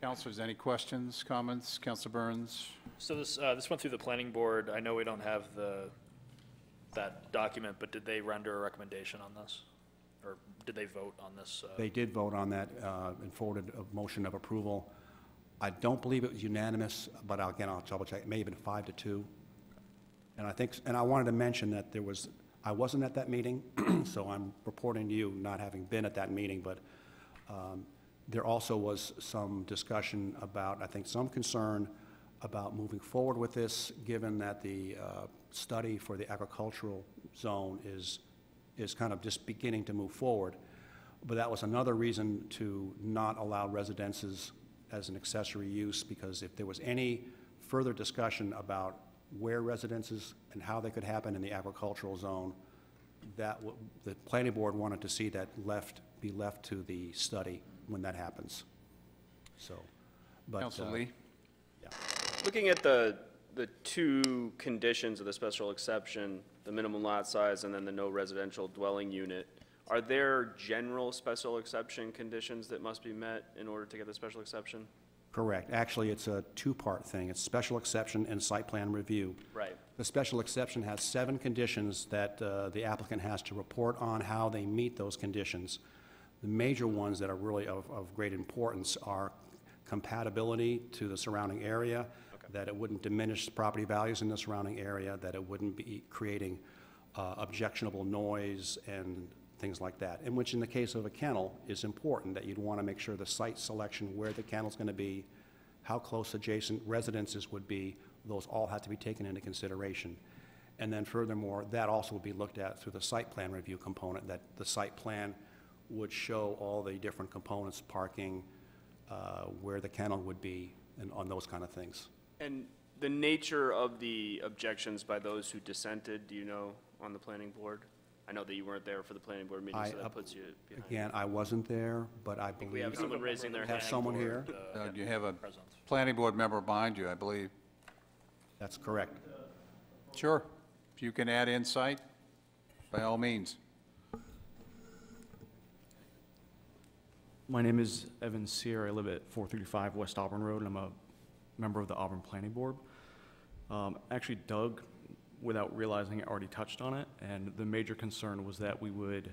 Councilors, any questions, comments? Councilor Burns? So this went through the planning board. I know we don't have that document, but did they render a recommendation on this? Or did they vote on this? They did vote on that and forwarded a motion of approval. I don't believe it was unanimous, but again, I'll double check. It may have been 5-2. And I wanted to mention that I wasn't at that meeting, so I'm reporting to you not having been at that meeting, but there also was some discussion about, I think, some concern about moving forward with this, given that the study for the agricultural zone is kind of just beginning to move forward. But that was another reason to not allow residences as an accessory use, because if there was any further discussion about where residences and how they could happen in the agricultural zone, the planning board wanted to see that be left to the study when that happens. So, but Councilor Lee? yeah. Looking at the two conditions of the special exception, the minimum lot size and then the no residential dwelling unit, are there general special exception conditions that must be met in order to get the special exception? Correct. Actually, it's a two-part thing. It's special exception and site plan review. Right. The special exception has 7 conditions that the applicant has to report on how they meet those conditions. The major ones that are really of great importance are compatibility to the surrounding area, that it wouldn't diminish property values in the surrounding area, that it wouldn't be creating objectionable noise and things like that. In which, in the case of a kennel, is important, that you'd want to make sure the site selection, where the kennel's going to be, how close adjacent residences would be, those all have to be taken into consideration. And then furthermore, that also would be looked at through the site plan review component, that the site plan would show all the different components, parking, where the kennel would be, and on those kind of things. And the nature of the objections by those who dissented, do you know, on the planning board? I know that you weren't there for the planning board meeting, so that puts you behind. Again, I wasn't there, but I We have believe, someone raising their hand. have someone for here? You have a planning board member behind you, I believe. That's correct. Sure. If you can add insight, by all means. My name is Evan Sear. I live at 435 West Auburn Road. I'm a member of the Auburn Planning Board. Actually, Doug, without realizing it, already touched on it, and the major concern was that we would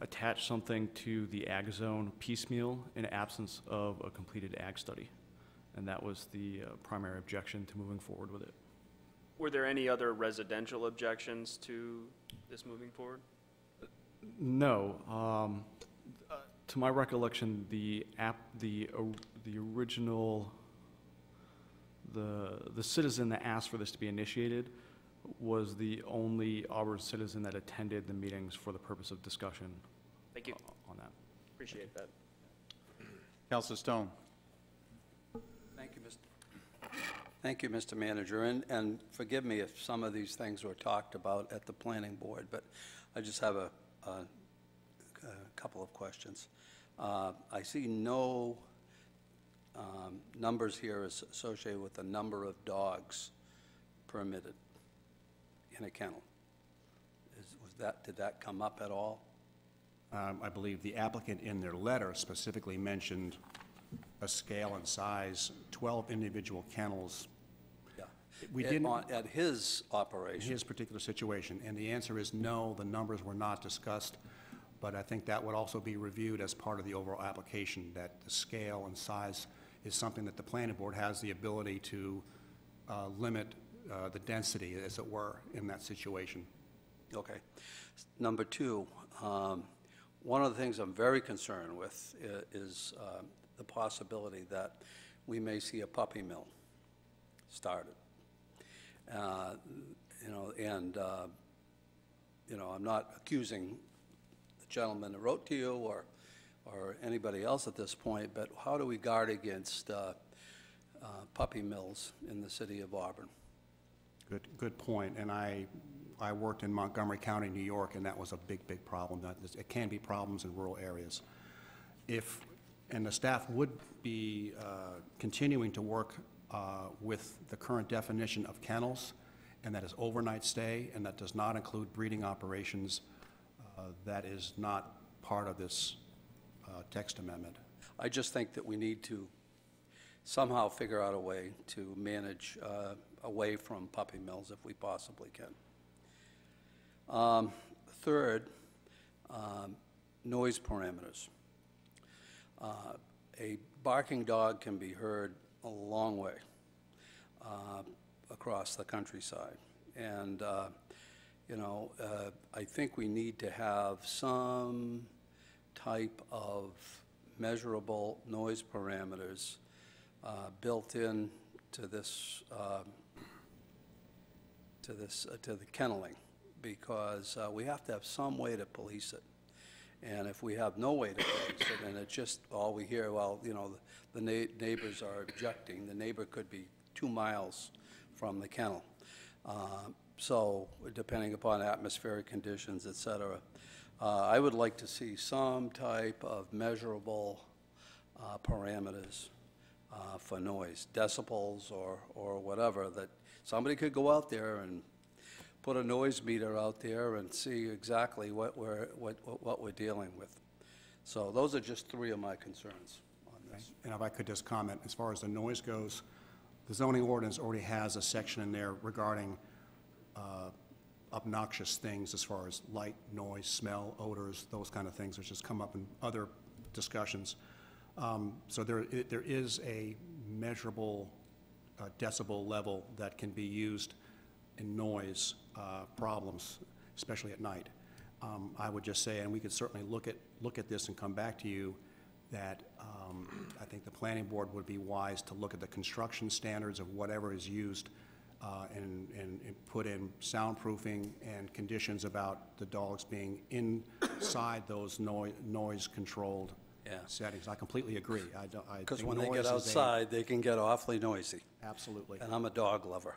attach something to the ag zone piecemeal in absence of a completed ag study, and that was the primary objection to moving forward with it. Were there any other residential objections to this moving forward? No. To my recollection, the original, the citizen that asked for this to be initiated was the only Auburn citizen that attended the meetings for the purpose of discussion. Thank you. On that. Appreciate that. Councilor Stone. Thank you, Mr. Manager, and forgive me if some of these things were talked about at the planning board, but I just have a couple of questions. I see no numbers here associated with the number of dogs permitted in a kennel. Did that come up at all? I believe the applicant in their letter specifically mentioned a scale and size, 12 individual kennels. Yeah. We didn't, At his operation? in his particular situation, and the answer is no, the numbers were not discussed, but I think that would also be reviewed as part of the overall application, that the scale and size is something that the planning board has the ability to limit the density, as it were, in that situation. Okay. Number two, one of the things I'm very concerned with is the possibility that we may see a puppy mill started. I'm not accusing the gentleman that wrote to you or anybody else at this point, but how do we guard against puppy mills in the city of Auburn? Good point, and I worked in Montgomery County, New York, and that was a big problem. It can be problems in rural areas. And the staff would be continuing to work with the current definition of kennels, and that is overnight stay, and that does not include breeding operations. That is not part of this text amendment. I just think that we need to somehow figure out a way to manage away from puppy mills if we possibly can. Third, noise parameters. A barking dog can be heard a long way across the countryside. And, I think we need to have some type of measurable noise parameters built in to this, to the kenneling, because we have to have some way to police it. And if we have no way to police it, and it's just all we hear, well, the neighbors are objecting, the neighbor could be 2 miles from the kennel. So depending upon atmospheric conditions, et cetera, I would like to see some type of measurable parameters for noise, decibels or whatever, that somebody could go out there and put a noise meter out there and see exactly what we're dealing with. So those are just 3 of my concerns on this. And if I could just comment, as far as the noise goes, the zoning ordinance already has a section in there regarding obnoxious things as far as light, noise, smell, odors, those kind of things, which has come up in other discussions. So there is a measurable decibel level that can be used in noise problems, especially at night. I would just say, and we could certainly look at this and come back to you, that I think the planning board would be wise to look at the construction standards of whatever is used and put in soundproofing and conditions about the dogs being inside those noise-controlled settings. I completely agree. Because when they get outside, they can get awfully noisy. Absolutely. And I'm a dog lover.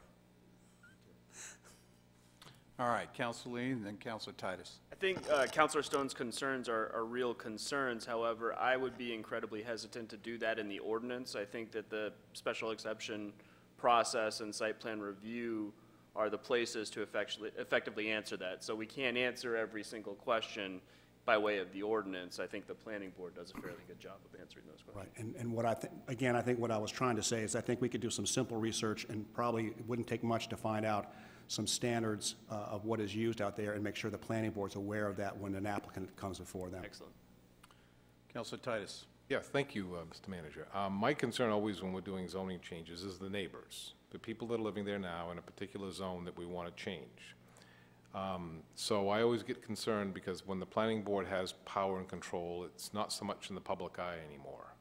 All right, Council Lee, and then Councilor Titus. I think Councilor Stone's concerns are real concerns. However, I would be incredibly hesitant to do that in the ordinance. I think that the special exception process and site plan review are the places to effectively answer that. So we can't answer every single question by way of the ordinance. I think the planning board does a fairly good job of answering those questions. Right, and what I think, again, I think what I was trying to say is I think we could do some simple research, and probably it wouldn't take much to find out some standards of what is used out there and make sure the planning board's aware of that when an applicant comes before them. Excellent. Councilor Titus. Yes, thank you, Mr. Manager. My concern always when we're doing zoning changes is the neighbors, the people that are living there now in a particular zone that we want to change. So I always get concerned because when the planning board has power and control, it's not so much in the public eye anymore.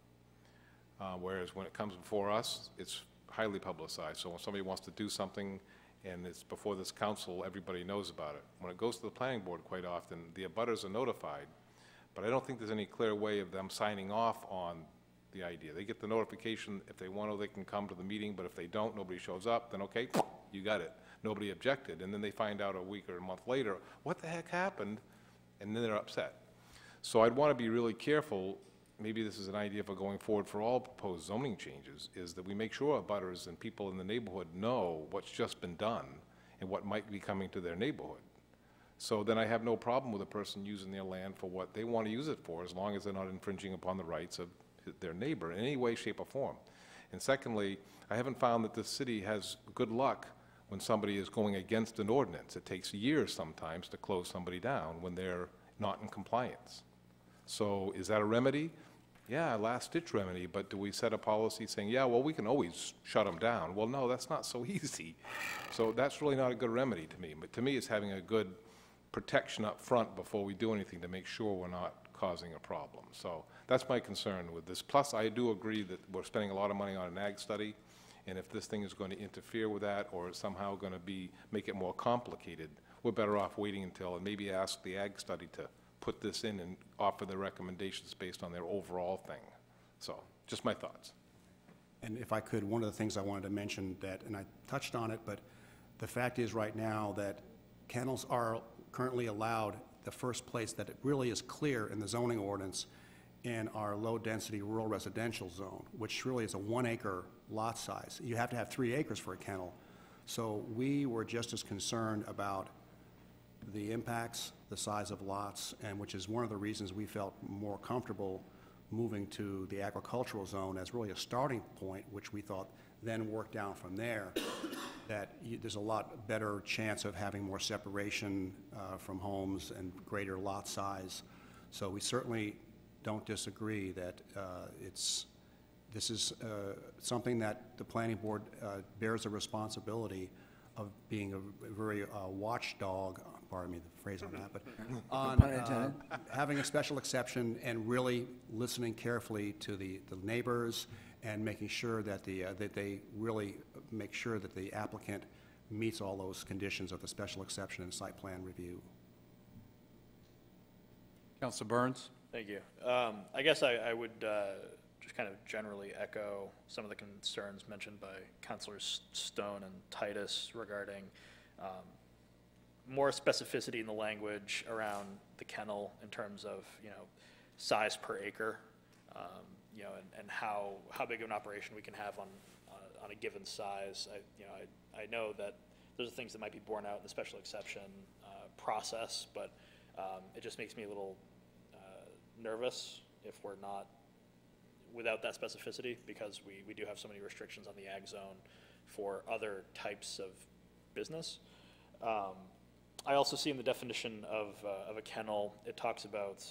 Whereas when it comes before us, it's highly publicized. So when somebody wants to do something and it's before this council, everybody knows about it. When it goes to the planning board, quite often, the abutters are notified, but I don't think there's any clear way of them signing off on the idea. They get the notification. If they want to, they can come to the meeting, but if they don't, nobody shows up, then okay, you got it. Nobody objected, and then they find out a week or a month later, what the heck happened, and then they're upset. So I'd want to be really careful, maybe this is an idea for going forward for all proposed zoning changes, is that we make sure abutters and people in the neighborhood know what's just been done and what might be coming to their neighborhood. So then I have no problem with a person using their land for what they want to use it for, as long as they're not infringing upon the rights of their neighbor in any way, shape, or form. And secondly, I haven't found that the city has good luck when somebody is going against an ordinance. It takes years sometimes to close somebody down when they're not in compliance. So is that a remedy? Yeah, last-ditch remedy, but do we set a policy saying, yeah, well, we can always shut them down? Well, no, that's not so easy. So that's really not a good remedy to me. But to me, it's having a good protection up front before we do anything to make sure we're not causing a problem. So that's my concern with this. Plus, I do agree that we're spending a lot of money on an ag study, and if this thing is going to interfere with that or somehow going to make it more complicated, we're better off waiting until and maybe ask the ag study to put this in and offer the recommendations based on their overall thing. So just my thoughts. And if I could, one of the things I wanted to mention that, and I touched on it, but the fact is right now that kennels are currently allowed the first place that it really is clear in the zoning ordinance in our low-density rural residential zone, which really is a 1-acre lot size. You have to have 3 acres for a kennel. So we were just as concerned about the impacts, the size of lots, and which is one of the reasons we felt more comfortable moving to the agricultural zone as really a starting point, which we thought then worked down from there, that there's a lot better chance of having more separation from homes and greater lot size. So we certainly don't disagree that this is something that the planning board bears a responsibility of being a very watchdog, pardon me the phrase on that, but on having a special exception and really listening carefully to the neighbors and making sure that that they really make sure that the applicant meets all those conditions of the special exception and site plan review. Councilor Burns. Thank you. I guess I would just kind of generally echo some of the concerns mentioned by Councilors Stone and Titus regarding more specificity in the language around the kennel in terms of, size per acre, and how big of an operation we can have on a given size. I know that those are things that might be borne out in the special exception process, but it just makes me a little nervous if we're not without that specificity, because we do have so many restrictions on the ag zone for other types of business. I also see in the definition of a kennel, it talks about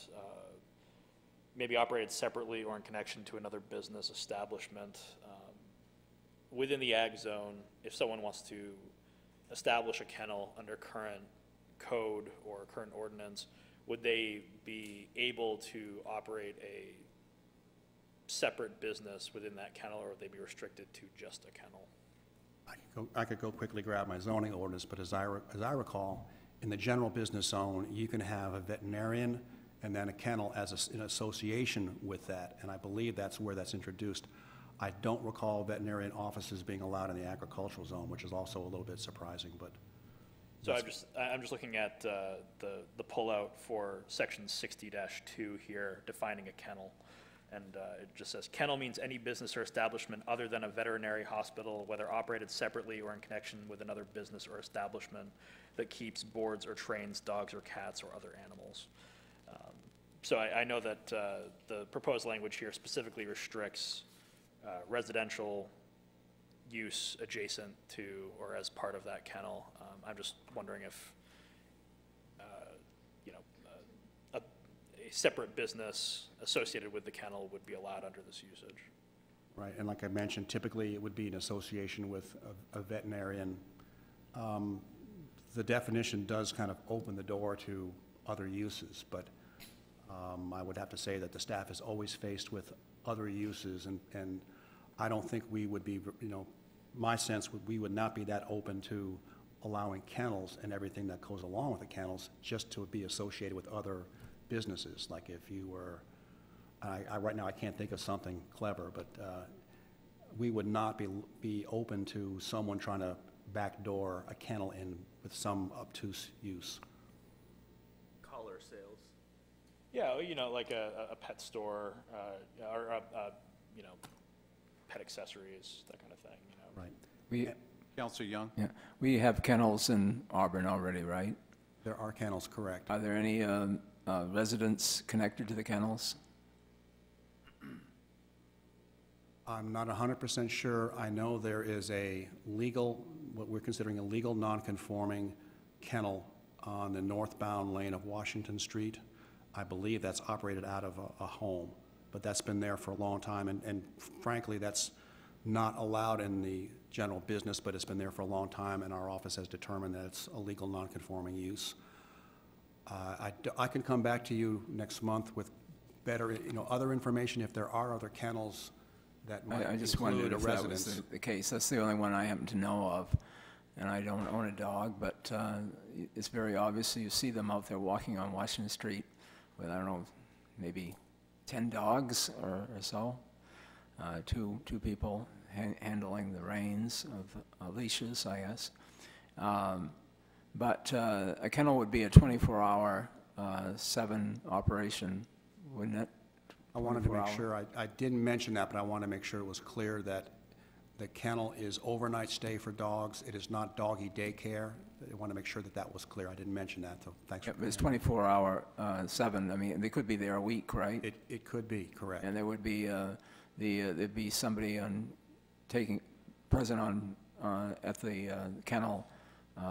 maybe operated separately or in connection to another business establishment. Within the ag zone, if someone wants to establish a kennel under current code or current ordinance, would they be able to operate a separate business within that kennel, or would they be restricted to just a kennel? I could go quickly grab my zoning ordinance, but as I recall, in the general business zone, you can have a veterinarian and then a kennel as an association with that, and I believe that's where that's introduced. I don't recall veterinarian offices being allowed in the agricultural zone, which is also a little bit surprising, but. So I'm just looking at the pullout for section 60-2 here, defining a kennel. And it just says, kennel means any business or establishment other than a veterinary hospital, whether operated separately or in connection with another business or establishment that keeps, boards, or trains dogs or cats or other animals. So I know that the proposed language here specifically restricts residential use adjacent to or as part of that kennel. I'm just wondering if a separate business associated with the kennel would be allowed under this usage. Right, and like I mentioned, typically it would be in association with a veterinarian. The definition does kind of open the door to other uses, but I would have to say that the staff is always faced with other uses, and I don't think we would be, my sense would we would not be that open to allowing kennels and everything that goes along with the kennels just to be associated with other businesses. Like if you were, right now I can't think of something clever, but we would not be open to someone trying to backdoor a kennel in with some obtuse use. Collar sales. Yeah, like a pet store, or pet accessories, that kind of thing. Right. Councilor Young? Yeah, we have kennels in Auburn already, right? There are kennels, correct. Are there any residents connected to the kennels? I'm not 100% sure. I know there is a legal, what we're considering a legal non-conforming kennel on the northbound lane of Washington Street. I believe that's operated out of a home, but that's been there for a long time, and frankly, that's not allowed in the general business, but it's been there for a long time, and our office has determined that it's a legal non-conforming use. I can come back to you next month with better, other information if there are other kennels that might I just wondered include a if that residence. was the case. That's the only one I happen to know of, and I don't own a dog, but it's very obvious. You see them out there walking on Washington Street with, I don't know, maybe 10 dogs or so, two people handling the reins of leashes, I guess. But a kennel would be a 24-hour, 7 operation, wouldn't it? I wanted to make sure, I didn't mention that, but I want to make sure it was clear that the kennel is overnight stay for dogs. It is not doggy daycare. I want to make sure that that was clear. I didn't mention that, so thanks for. It's 24-hour, 7. I mean, they could be there a week, right? It could be, correct. And there would be there'd be somebody present at the kennel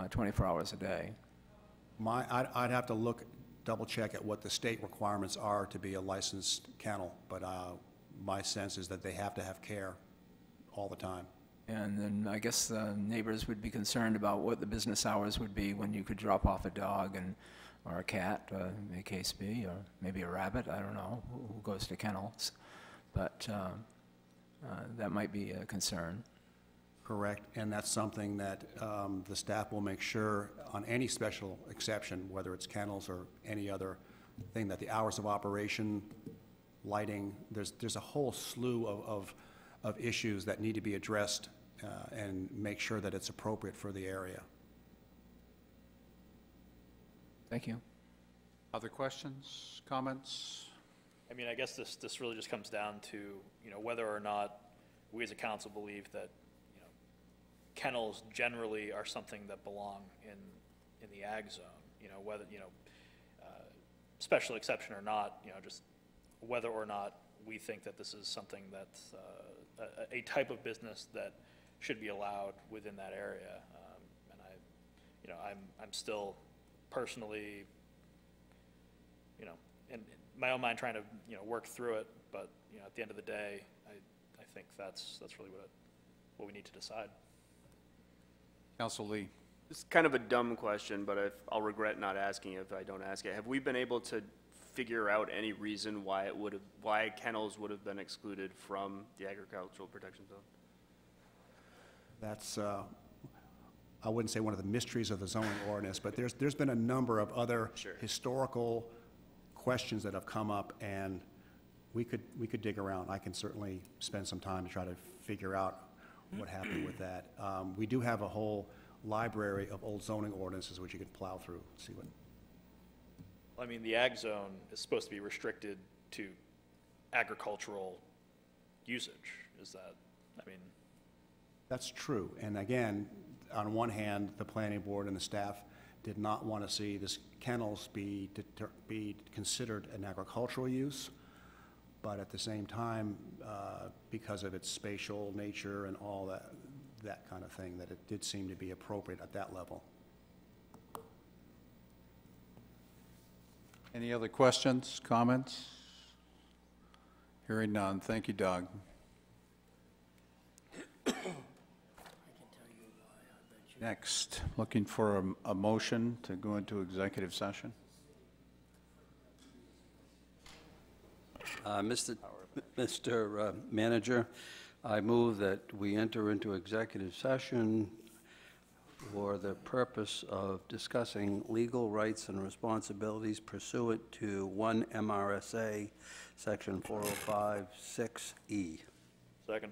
24 hours a day. I'd have to double check at what the state requirements are to be a licensed kennel, but my sense is that they have to have care all the time. And then I guess the neighbors would be concerned about what the business hours would be when you could drop off a dog or a cat, may case be, or maybe a rabbit, I don't know, who goes to kennels. But that might be a concern. Correct, and that's something that the staff will make sure on any special exception, whether it's kennels or any other thing, that the hours of operation, lighting, there's a whole slew of issues that need to be addressed and make sure that it's appropriate for the area. Thank you. Other questions, comments? I mean, I guess this really just comes down to, whether or not we as a council believe that, kennels generally are something that belong in the ag zone, whether, special exception or not, just whether or not we think that this is something that's a type of business that should be allowed within that area. And I'm still personally, in my own mind, trying to, work through it, but, at the end of the day, I think that's really what we need to decide. Council Lee. It's kind of a dumb question, but I'll regret not asking if I don't ask it. Have we been able to figure out any reason why kennels would have been excluded from the agricultural protection zone? That's, I wouldn't say one of the mysteries of the zoning ordinance, but there's been a number of other historical questions that have come up, and we could dig around. I can certainly spend some time to try to figure out what happened with that. We do have a whole library of old zoning ordinances which you could plow through, see what. I mean, the ag zone is supposed to be restricted to agricultural usage. Is that, That's true. And again, on one hand, the planning board and the staff did not want to see this kennels be considered an agricultural use, but at the same time, because of its spatial nature and all that kind of thing, that it did seem to be appropriate at that level. Any other questions, comments? Hearing none. Thank you, Doug. Next, looking for a motion to go into executive session. Mr. Manager, I move that we enter into executive session for the purpose of discussing legal rights and responsibilities pursuant to 1 MRSA, Section 405(6)E. second.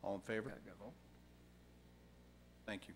All in favor? Thank you.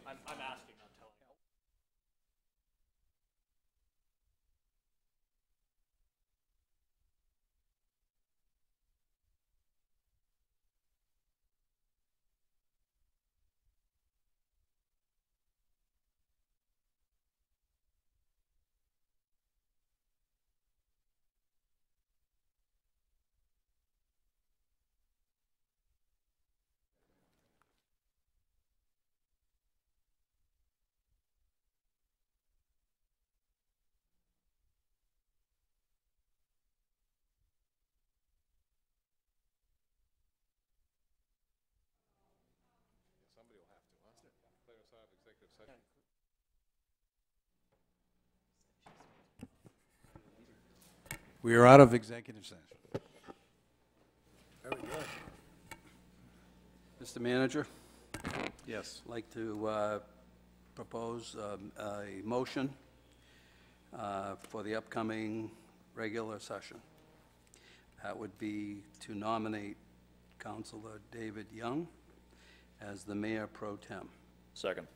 I'm asking, not telling. Somebody will have to, huh? Clear us out of executive session. We are out of executive session. Very good. Mr. Manager, Yes. I'd like to propose a motion for the upcoming regular session. That would be to nominate Councilor David Young as the mayor pro tem. Second.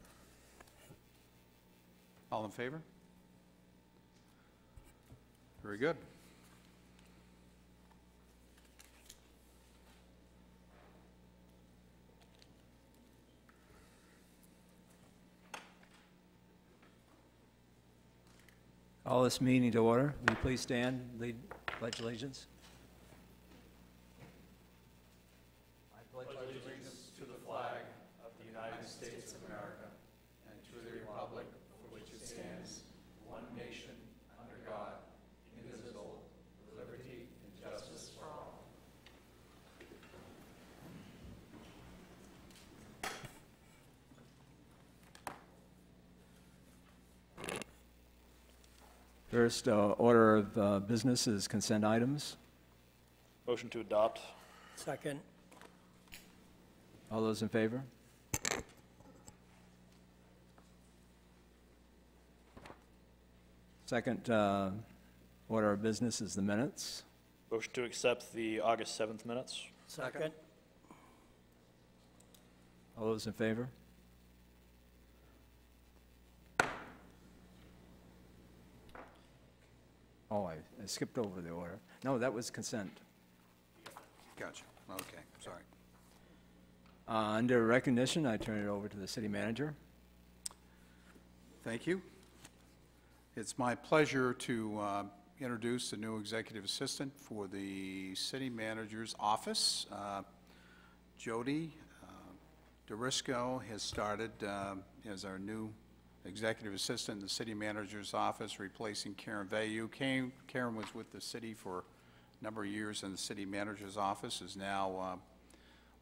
All in favor? Very good. Call this meeting to order. Will you please stand, lead pledge allegiance? First order of business is consent items. Motion to adopt. Second. All those in favor? Second order of business is the minutes. Motion to accept the August 7th minutes. Second. All those in favor? Oh, I skipped over the order. No, that was consent. Gotcha. Okay, sorry. Under recognition, I turn it over to the city manager. Thank you. It's my pleasure to introduce the new executive assistant for the city manager's office. Jody DeRisco has started as our new executive assistant in the city manager's office, replacing Karen Vayu. Karen was with the city for a number of years in the city manager's office, is now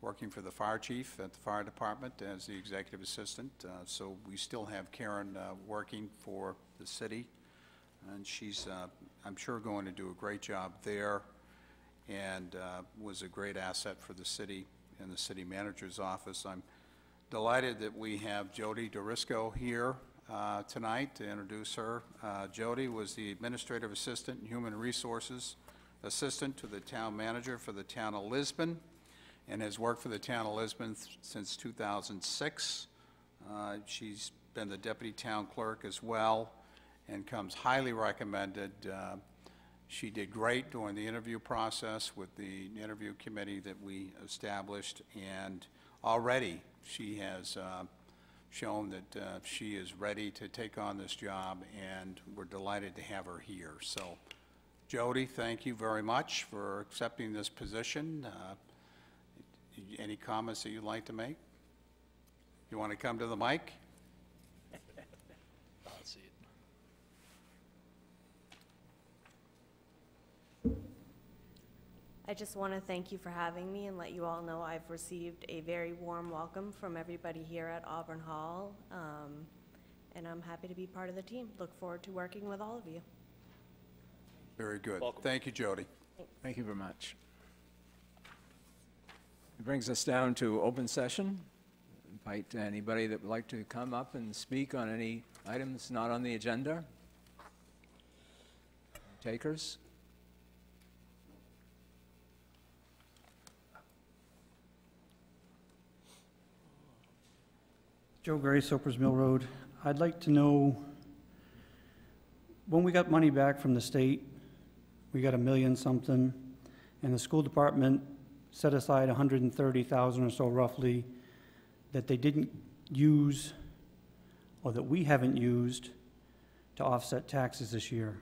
working for the fire chief at the fire department as the executive assistant. So we still have Karen working for the city, and she's, I'm sure, going to do a great job there, and was a great asset for the city in the city manager's office. I'm delighted that we have Jody DeRisco here tonight to introduce her. Jody was the administrative assistant and human resources assistant to the town manager for the town of Lisbon, and has worked for the town of Lisbon since 2006. She's been the deputy town clerk as well, and comes highly recommended. She did great during the interview process with the interview committee that we established, and already she has shown that she is ready to take on this job, and we're delighted to have her here. So, Jody, thank you very much for accepting this position. Any comments that you'd like to make? You want to come to the mic? Let's see it. I just want to thank you for having me and let you all know I've received a very warm welcome from everybody here at Auburn Hall, and I'm happy to be part of the team. Look forward to working with all of you. Very good. Welcome. Thank you, Jody. Thank you very much. It brings us down to open session. Invite anybody that would like to come up and speak on any items not on the agenda. Takers? Joe Gray, Soapers Mill Road. I'd like to know, when we got money back from the state, we got $1 million something, and the school department set aside 130,000 or so roughly that they didn't use, or that we haven't used, to offset taxes this year.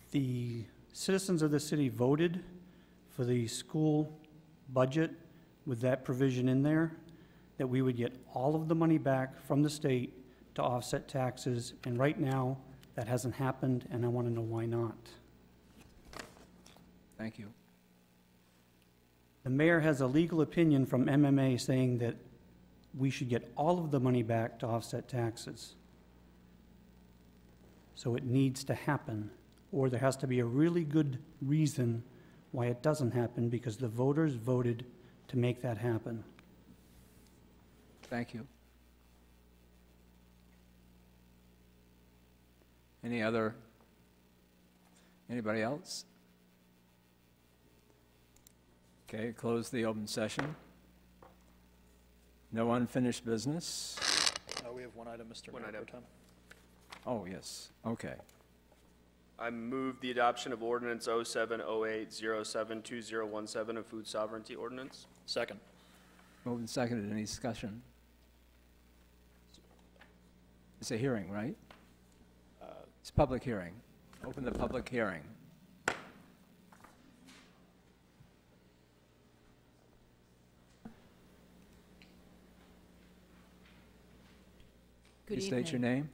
The citizens of the city voted for the school budget with that provision in there, that we would get all of the money back from the state to offset taxes, and right now, that hasn't happened, and I want to know why not. Thank you. The mayor has a legal opinion from MMA saying that we should get all of the money back to offset taxes. So it needs to happen, or there has to be a really good reason why it doesn't happen, because the voters voted to make that happen. Thank you. Anybody else? Okay, close the open session. No unfinished business? We have one item, Mr. Mayor Pro Tem. Oh, yes, okay. I move the adoption of ordinance 0708072017, a food sovereignty ordinance. Second. Moved and seconded, any discussion? It's a hearing, right? It's a public hearing. Open the public hearing. Good Please evening. state your name.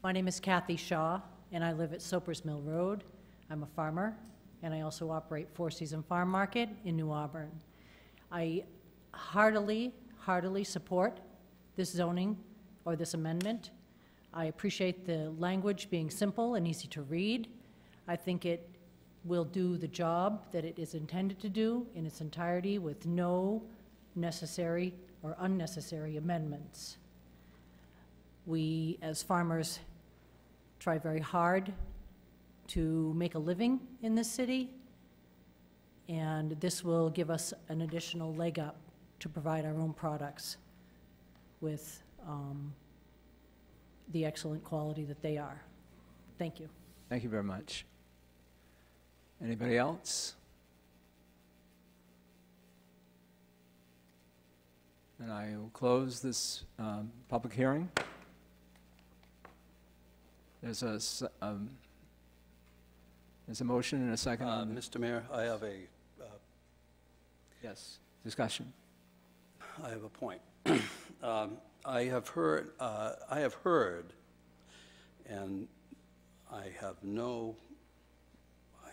My name is Kathy Shaw, and I live at Soapers Mill Road. I'm a farmer, and I also operate Four Season Farm Market in New Auburn. I heartily support this zoning or this amendment. I appreciate the language being simple and easy to read. I think it will do the job that it is intended to do in its entirety with no necessary or unnecessary amendments. We, as farmers, try very hard to make a living in this city, and this will give us an additional leg up to provide our own products with the excellent quality that they are. Thank you. Thank you very much. Anybody else? And I will close this public hearing. There's a motion and a second. Mr. Mayor, I have a Yes, discussion. I have a point. I have heard, and I have no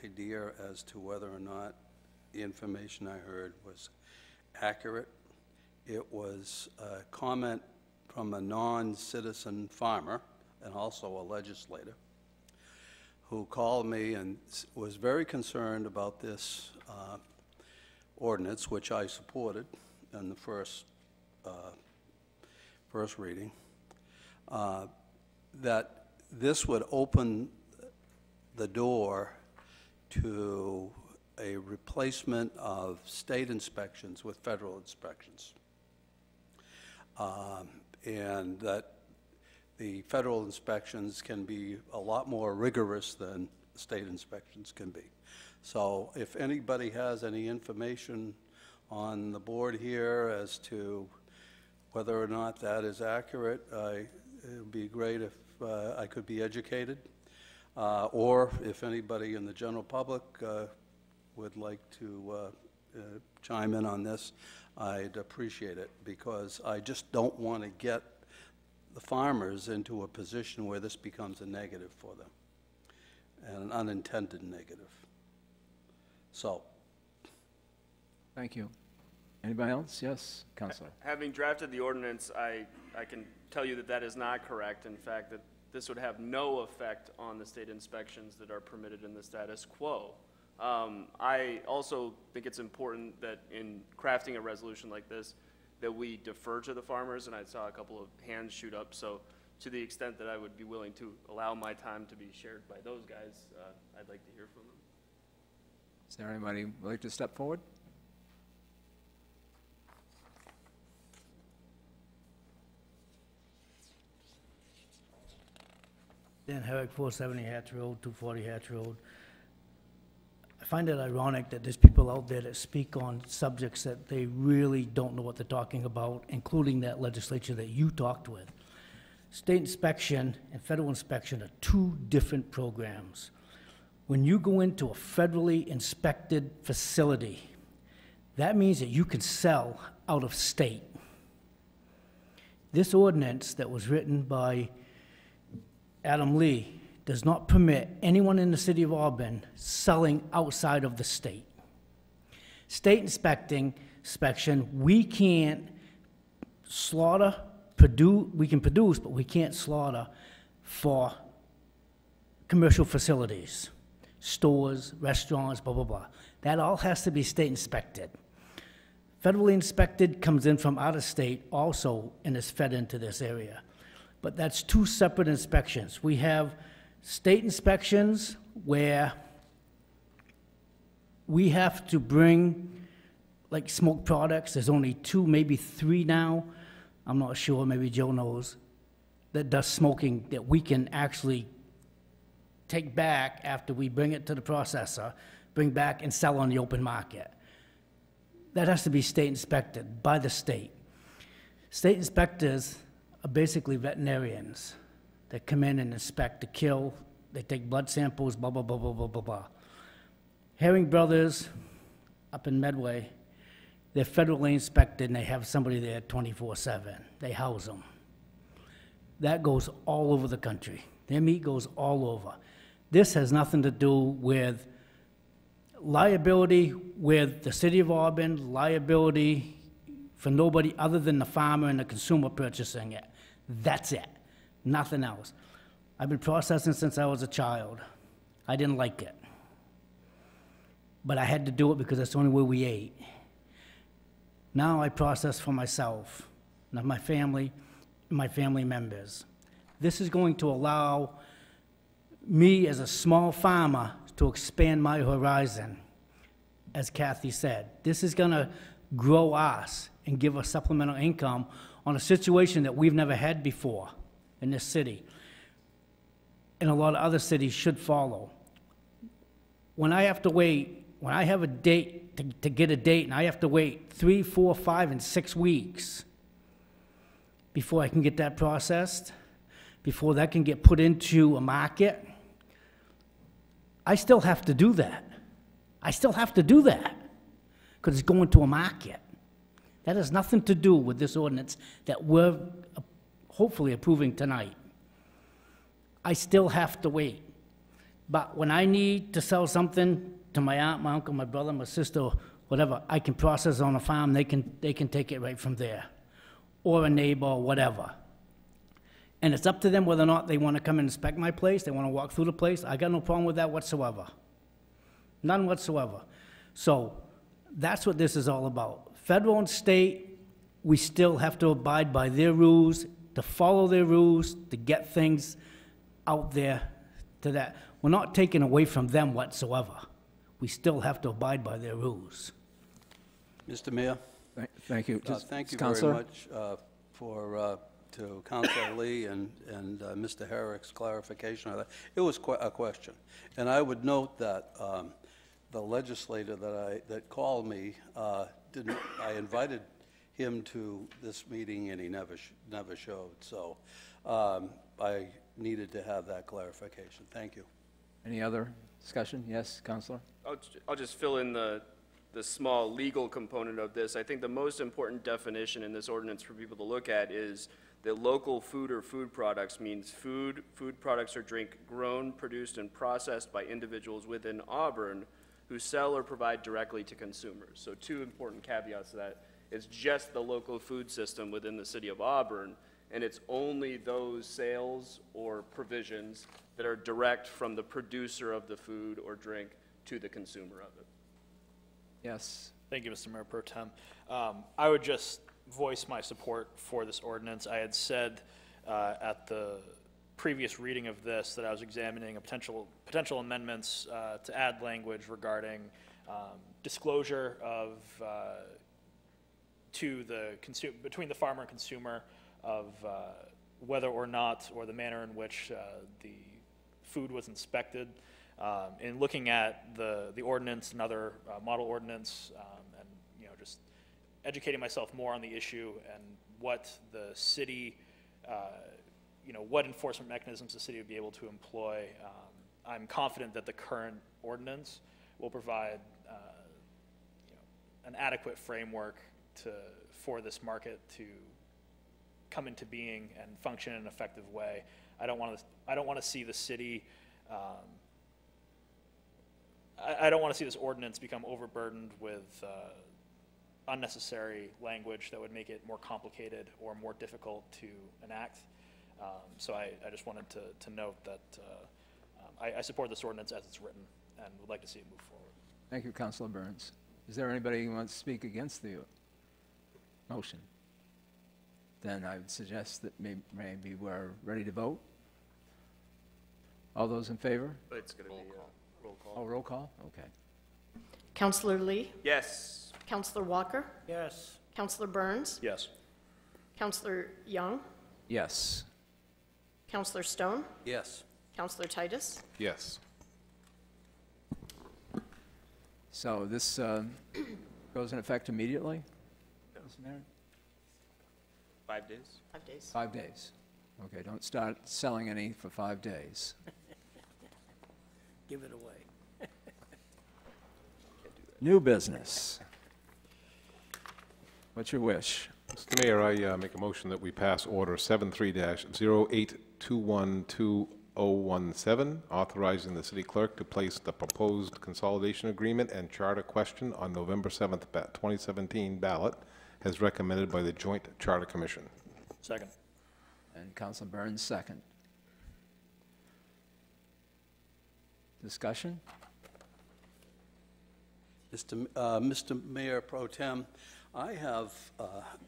idea as to whether or not the information I heard was accurate. It was a comment from a non-citizen farmer and also a legislator who called me and was very concerned about this ordinance, which I supported in the first reading, that this would open the door to a replacement of state inspections with federal inspections, and that the federal inspections can be a lot more rigorous than state inspections can be. So if anybody has any information on the board here as to whether or not that is accurate, it would be great if I could be educated. Or if anybody in the general public would like to chime in on this, I'd appreciate it, because I just don't want to get the farmers into a position where this becomes a negative for them, and an unintended negative. So. Thank you. Anybody else? Yes, Councilor. Having drafted the ordinance, I can tell you that that is not correct. In fact, that this would have no effect on the state inspections that are permitted in the status quo. I also think it's important that in crafting a resolution like this, that we defer to the farmers, and I saw a couple of hands shoot up, so to the extent that I would be willing to allow my time to be shared by those guys, I'd like to hear from them. Is there anybody who would like to step forward? Dan Herrick, 470 Hatch Road, 240 Hatch Road. I find it ironic that there's people out there that speak on subjects that they really don't know what they're talking about, including that legislature that you talked with. State inspection and federal inspection are two different programs. When you go into a federally inspected facility, that means that you can sell out of state. This ordinance that was written by Adam Lee does not permit anyone in the city of Auburn selling outside of the state. State inspection, we can't slaughter, we can produce, but we can't slaughter for commercial facilities, stores, restaurants, blah, blah, blah. That all has to be state inspected. Federally inspected comes in from out of state also and is fed into this area. But that's two separate inspections. We have state inspections where we have to bring, like, smoke products. There's only 2, maybe 3 now. I'm not sure, maybe Joe knows, that does smoking that we can actually take back after we bring it to the processor, bring back and sell on the open market. That has to be state inspected by the state. State inspectors are basically veterinarians that come in and inspect to kill. They take blood samples, blah, blah, blah, blah, blah, blah, blah. Herring Brothers up in Medway, they're federally inspected and they have somebody there 24/7. They house them. That goes all over the country. Their meat goes all over. This has nothing to do with liability with the city of Auburn, liability for nobody other than the farmer and the consumer purchasing it. That's it, nothing else. I've been processing since I was a child. I didn't like it. But I had to do it because that's the only way we ate. Now I process for myself, and my family, and my family members. This is going to allow me as a small farmer to expand my horizon, as Kathy said. This is gonna grow us and give us supplemental income on a situation that we've never had before in this city. And a lot of other cities should follow. When I have to wait, when I have a date to get a date, and I have to wait 3, 4, 5, and 6 weeks before I can get that processed, before that can get put into a market, I still have to do that. I still have to do that because it's going to a market. That has nothing to do with this ordinance that we're hopefully approving tonight. I still have to wait. But when I need to sell something to my aunt, my uncle, my brother, my sister, whatever, I can process on a farm. They can take it right from there, or a neighbor, or whatever. And it's up to them whether or not they want to come and inspect my place, they want to walk through the place. I got no problem with that whatsoever. None whatsoever. So that's what this is all about. Federal and state, we still have to abide by their rules, to follow their rules, to get things out there to that. We're not taking away from them whatsoever. We still have to abide by their rules. Mr. Mayor? Thank you. Thank you Counselor? very much to Councilor Lee and Mr. Herrick's clarification of that. It was a question. And I would note that the legislator that called me, I invited him to this meeting and he never showed. So I needed to have that clarification. Thank you. Any other discussion? Yes, Counselor? I'll just fill in the small legal component of this. I think the most important definition in this ordinance for people to look at is that local food or food products means food products or drink grown, produced, and processed by individuals within Auburn who sell or provide directly to consumers. So 2 important caveats to that. It's just the local food system within the city of Auburn, and it's only those sales or provisions that are direct from the producer of the food or drink to the consumer of it. Yes. Thank you, Mr. Mayor Pro Tem. I would just voice my support for this ordinance. I had said at the previous reading of this that I was examining a potential amendments to add language regarding disclosure of to the between the farmer and consumer of whether or not, or the manner in which the food was inspected. In looking at the ordinance and other model ordinance, and just educating myself more on the issue and what the city, what enforcement mechanisms the city would be able to employ, I'm confident that the current ordinance will provide an adequate framework for this market to come into being and function in an effective way. I don't want to see the city. I don't want to see this ordinance become overburdened with unnecessary language that would make it more complicated or more difficult to enact. So I just wanted to note that I support this ordinance as it's written and would like to see it move forward. Thank you, Councilor Burns. Is there anybody who wants to speak against the motion? Then I would suggest that maybe we're ready to vote. All those in favor? It's going to be a roll call. Oh, roll call? Okay. Counselor Lee? Yes. Counselor Walker? Yes. Counselor Burns? Yes. Counselor Young? Yes. Counselor Stone? Yes. Counselor Titus? Yes. So this goes in effect immediately? Mr. Mayor? 5 days? 5 days. 5 days. Okay, don't start selling any for 5 days. Give it away. New business. What's your wish? Mr. Mayor, I make a motion that we pass Order 73-08212017, authorizing the city clerk to place the proposed consolidation agreement and charter question on November 7th, 2017 ballot, as recommended by the Joint Charter Commission. Second. And Councilor Burns, second. Discussion? Mr. Mayor Pro Tem, I have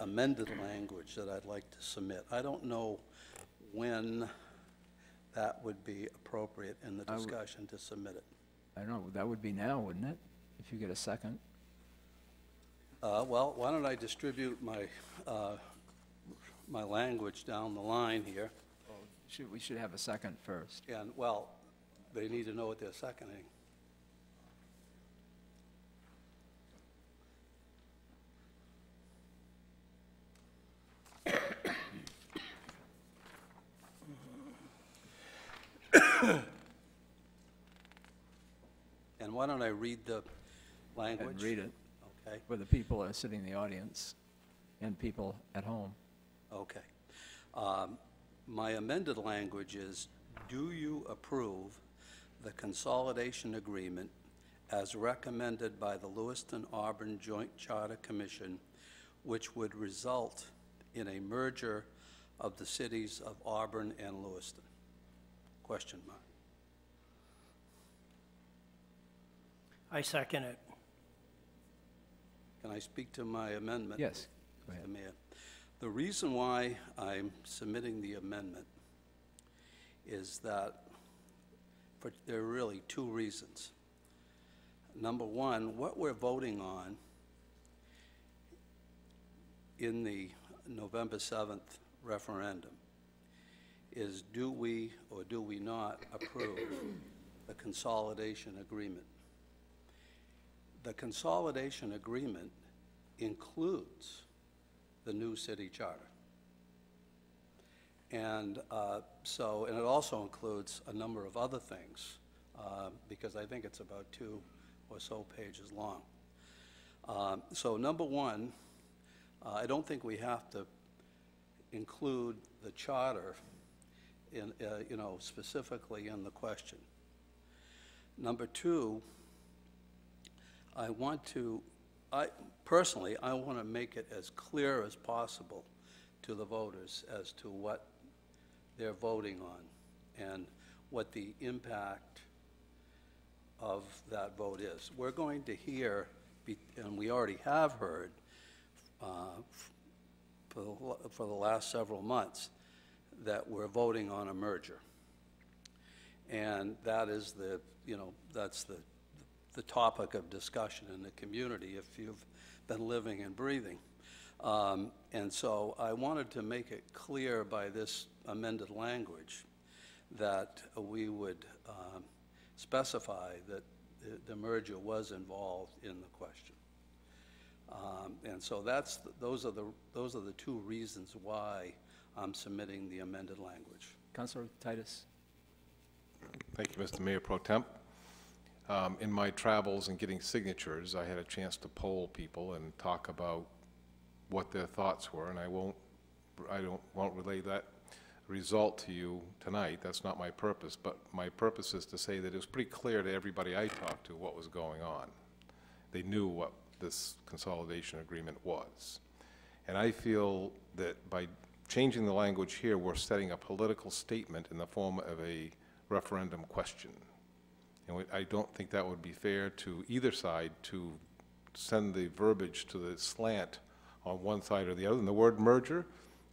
amended language that I'd like to submit. I don't know when that would be appropriate in the discussion to submit it. I don't know, that would be now, wouldn't it? If you get a second. Well, why don't I distribute my, my language down the line here? We should have a second first. And, well, they need to know what they're seconding. And why don't I read the language? And read it. Okay. For the people that are sitting in the audience and people at home. Okay. My amended language is, do you approve the consolidation agreement as recommended by the Lewiston-Auburn Joint Charter Commission, which would result in a merger of the cities of Auburn and Lewiston? Question mark. I second it. Can I speak to my amendment? Yes, go ahead. Mr. Mayor? The reason why I'm submitting the amendment is that there are really two reasons. Number one, what we're voting on in the November 7th referendum is, do we or do we not approve the consolidation agreement? The consolidation agreement includes the new city charter. And and it also includes a number of other things, because I think it's about 2 or so pages long. So number one, I don't think we have to include the charter in, specifically in the question. Number two, personally, I want to make it as clear as possible to the voters as to what they're voting on and what the impact of that vote is. We're going to hear, and we already have heard for the last several months, that we're voting on a merger. And that is that's the topic of discussion in the community if you've been living and breathing. And so I wanted to make it clear by this amended language that we would specify that the merger was involved in the question. And so those are the two reasons why I'm submitting the amended language. Councilor Titus. Thank you, Mr. Mayor Pro Temp. In my travels and getting signatures, I had a chance to poll people and talk about what their thoughts were, and I won't relay that result to you tonight. That's not my purpose, but my purpose is to say that it was pretty clear to everybody I talked to what was going on. They knew what this consolidation agreement was. And I feel that by changing the language here, we're setting a political statement in the form of a referendum question. And I don't think that would be fair to either side to send the verbiage to the slant on one side or the other. And the word merger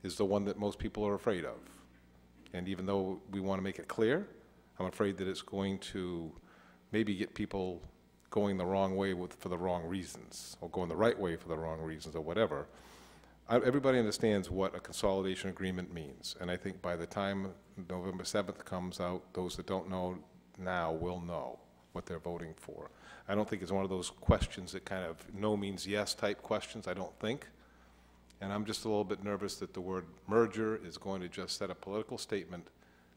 is the one that most people are afraid of. And even though we want to make it clear, I'm afraid that it's going to maybe get people going the wrong way for the wrong reasons, or going the right way for the wrong reasons, or whatever. Everybody understands what a consolidation agreement means. And I think by the time November 7th comes out, those that don't know now will know what they're voting for. I don't think it's one of those questions that kind of no means yes type questions, I don't think. And I'm just a little bit nervous that the word merger is going to just set a political statement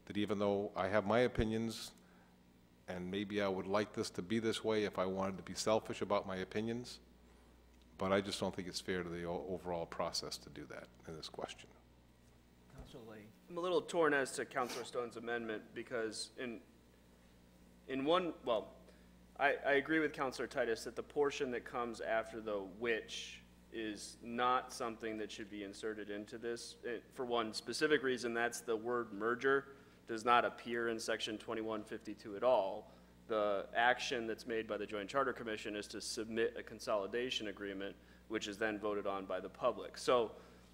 that even though I have my opinions, and maybe I would like this to be this way if I wanted to be selfish about my opinions, but I just don't think it's fair to the overall process to do that in this question. Councilor Lee. I'm a little torn as to Councilor Stone's amendment because in one, well, I agree with Councilor Titus that the portion that comes after the which is not something that should be inserted into this. For one specific reason, that's the word merger does not appear in section 2152 at all. The action that's made by the Joint Charter Commission is to submit a consolidation agreement, which is then voted on by the public. So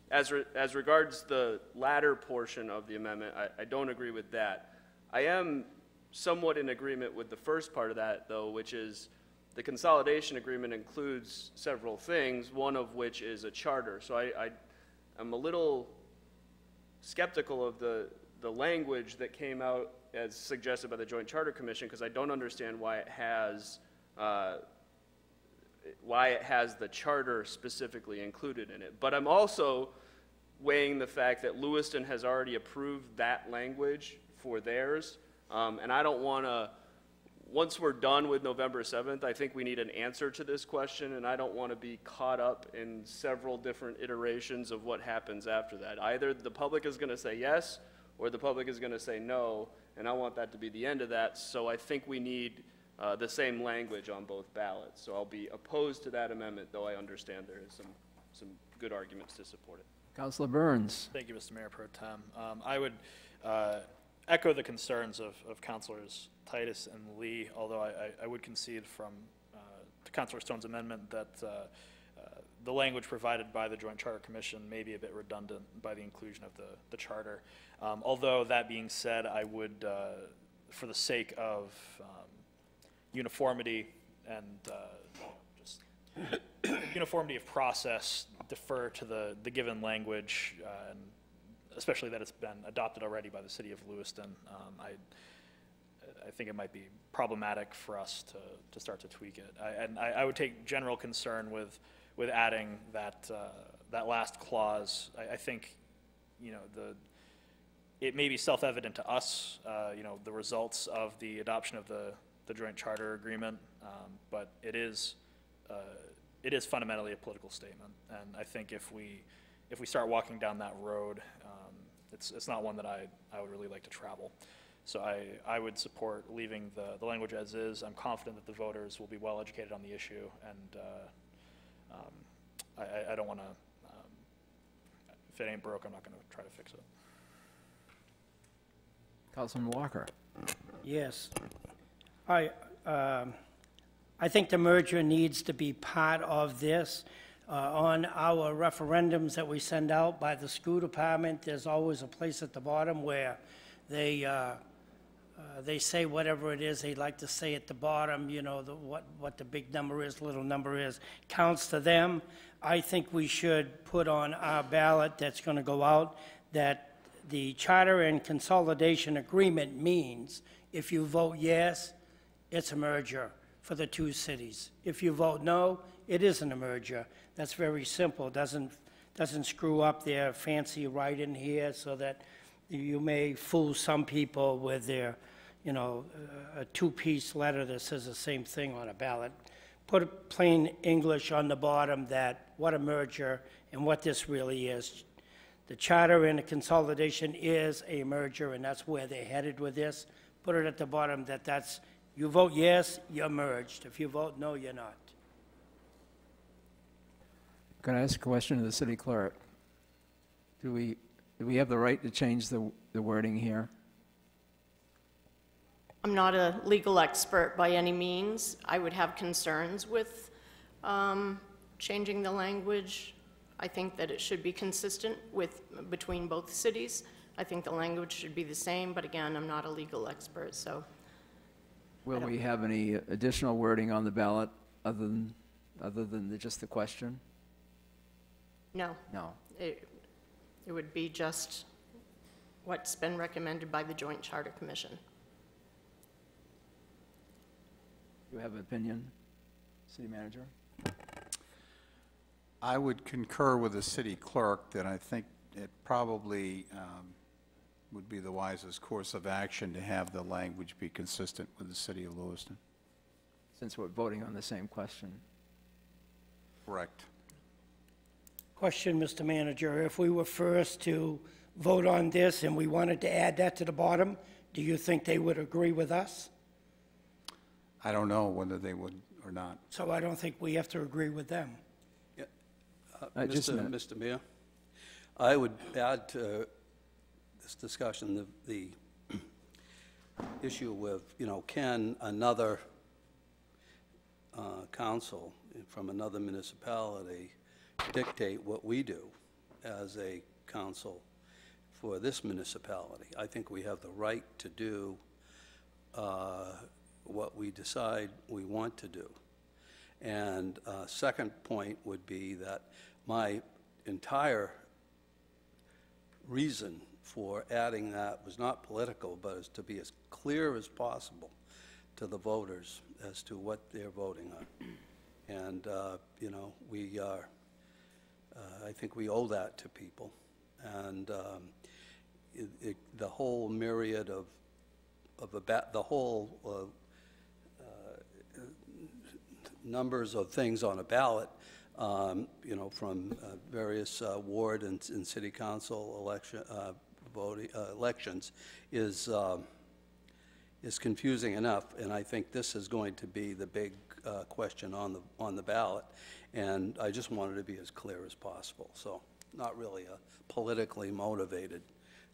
as regards the latter portion of the amendment, I don't agree with that. I am somewhat in agreement with the first part of that, though, which is the consolidation agreement includes several things, one of which is a charter. So I'm a little skeptical of the language that came out as suggested by the Joint Charter Commission, because I don't understand why it has the charter specifically included in it. But I'm also weighing the fact that Lewiston has already approved that language for theirs, and I don't want to, once we're done with November 7th, I think we need an answer to this question, and I don't want to be caught up in several different iterations of what happens after that. Either the public is going to say yes, or the public is going to say no, and I want that to be the end of that, so I think we need the same language on both ballots. So I'll be opposed to that amendment, though I understand there is some good arguments to support it. Councilor Burns. Thank you, Mr. Mayor Pro Tem. I would echo the concerns of Councilors Titus and Lee, although I would concede from to Councilor Stone's amendment that the language provided by the Joint Charter Commission may be a bit redundant by the inclusion of the charter. Although that being said, I would, for the sake of uniformity and just uniformity of process, defer to the given language, and especially that it's been adopted already by the city of Lewiston. I think it might be problematic for us to start to tweak it. I would take general concern with adding that last clause. I think, you know, it may be self-evident to us, you know, the results of the adoption of the Joint Charter Agreement, but it is fundamentally a political statement, and I think if we start walking down that road, it's not one that I would really like to travel. So I would support leaving the language as is. I'm confident that the voters will be well educated on the issue, and I don't want to, if it ain't broke, I'm not going to try to fix it. Councilman Walker. Yes. I think the merger needs to be part of this. On our referendums that we send out by the school department, there's always a place at the bottom where they say whatever it is they like to say at the bottom, you know, what the big number is, little number is, counts to them. I think we should put on our ballot that's going to go out that the charter and consolidation agreement means if you vote yes, it's a merger for the two cities. If you vote no, it isn't a merger. That's very simple. Doesn't screw up their fancy writing here so that you may fool some people with their, you know, a two-piece letter that says the same thing on a ballot. Put plain English on the bottom that what a merger and what this really is. The charter and the consolidation is a merger, and that's where they're headed with this. Put it at the bottom that that's, you vote yes, you're merged. If you vote no, you're not. Can I ask a question of the city clerk? Do we have the right to change the wording here? I'm not a legal expert by any means. I would have concerns with changing the language. I think that it should be consistent between both cities. I think the language should be the same, but again, I'm not a legal expert, so. Will we have any additional wording on the ballot other than just the question? No. No. It would be just what's been recommended by the Joint Charter Commission. Do you have an opinion, City Manager? I would concur with the city clerk that I think it probably would be the wisest course of action to have the language be consistent with the city of Lewiston. Since we're voting on the same question. Correct. Question, Mr. Manager, if we were first to vote on this and we wanted to add that to the bottom, do you think they would agree with us? I don't know whether they would or not. So I don't think we have to agree with them. Just a minute. Mr. Mayor, I would add to this discussion the issue with, you know, can another council from another municipality dictate what we do as a council for this municipality? I think we have the right to do what we decide we want to do. And second point would be that my entire reason for adding that was not political, but is to be as clear as possible to the voters as to what they're voting on. And, you know, we are, I think we owe that to people. And the whole myriad of the whole numbers of things on a ballot, you know, from various ward and city council elections is confusing enough, and I think this is going to be the big question on the ballot, and I just wanted to be as clear as possible. So, not really a politically motivated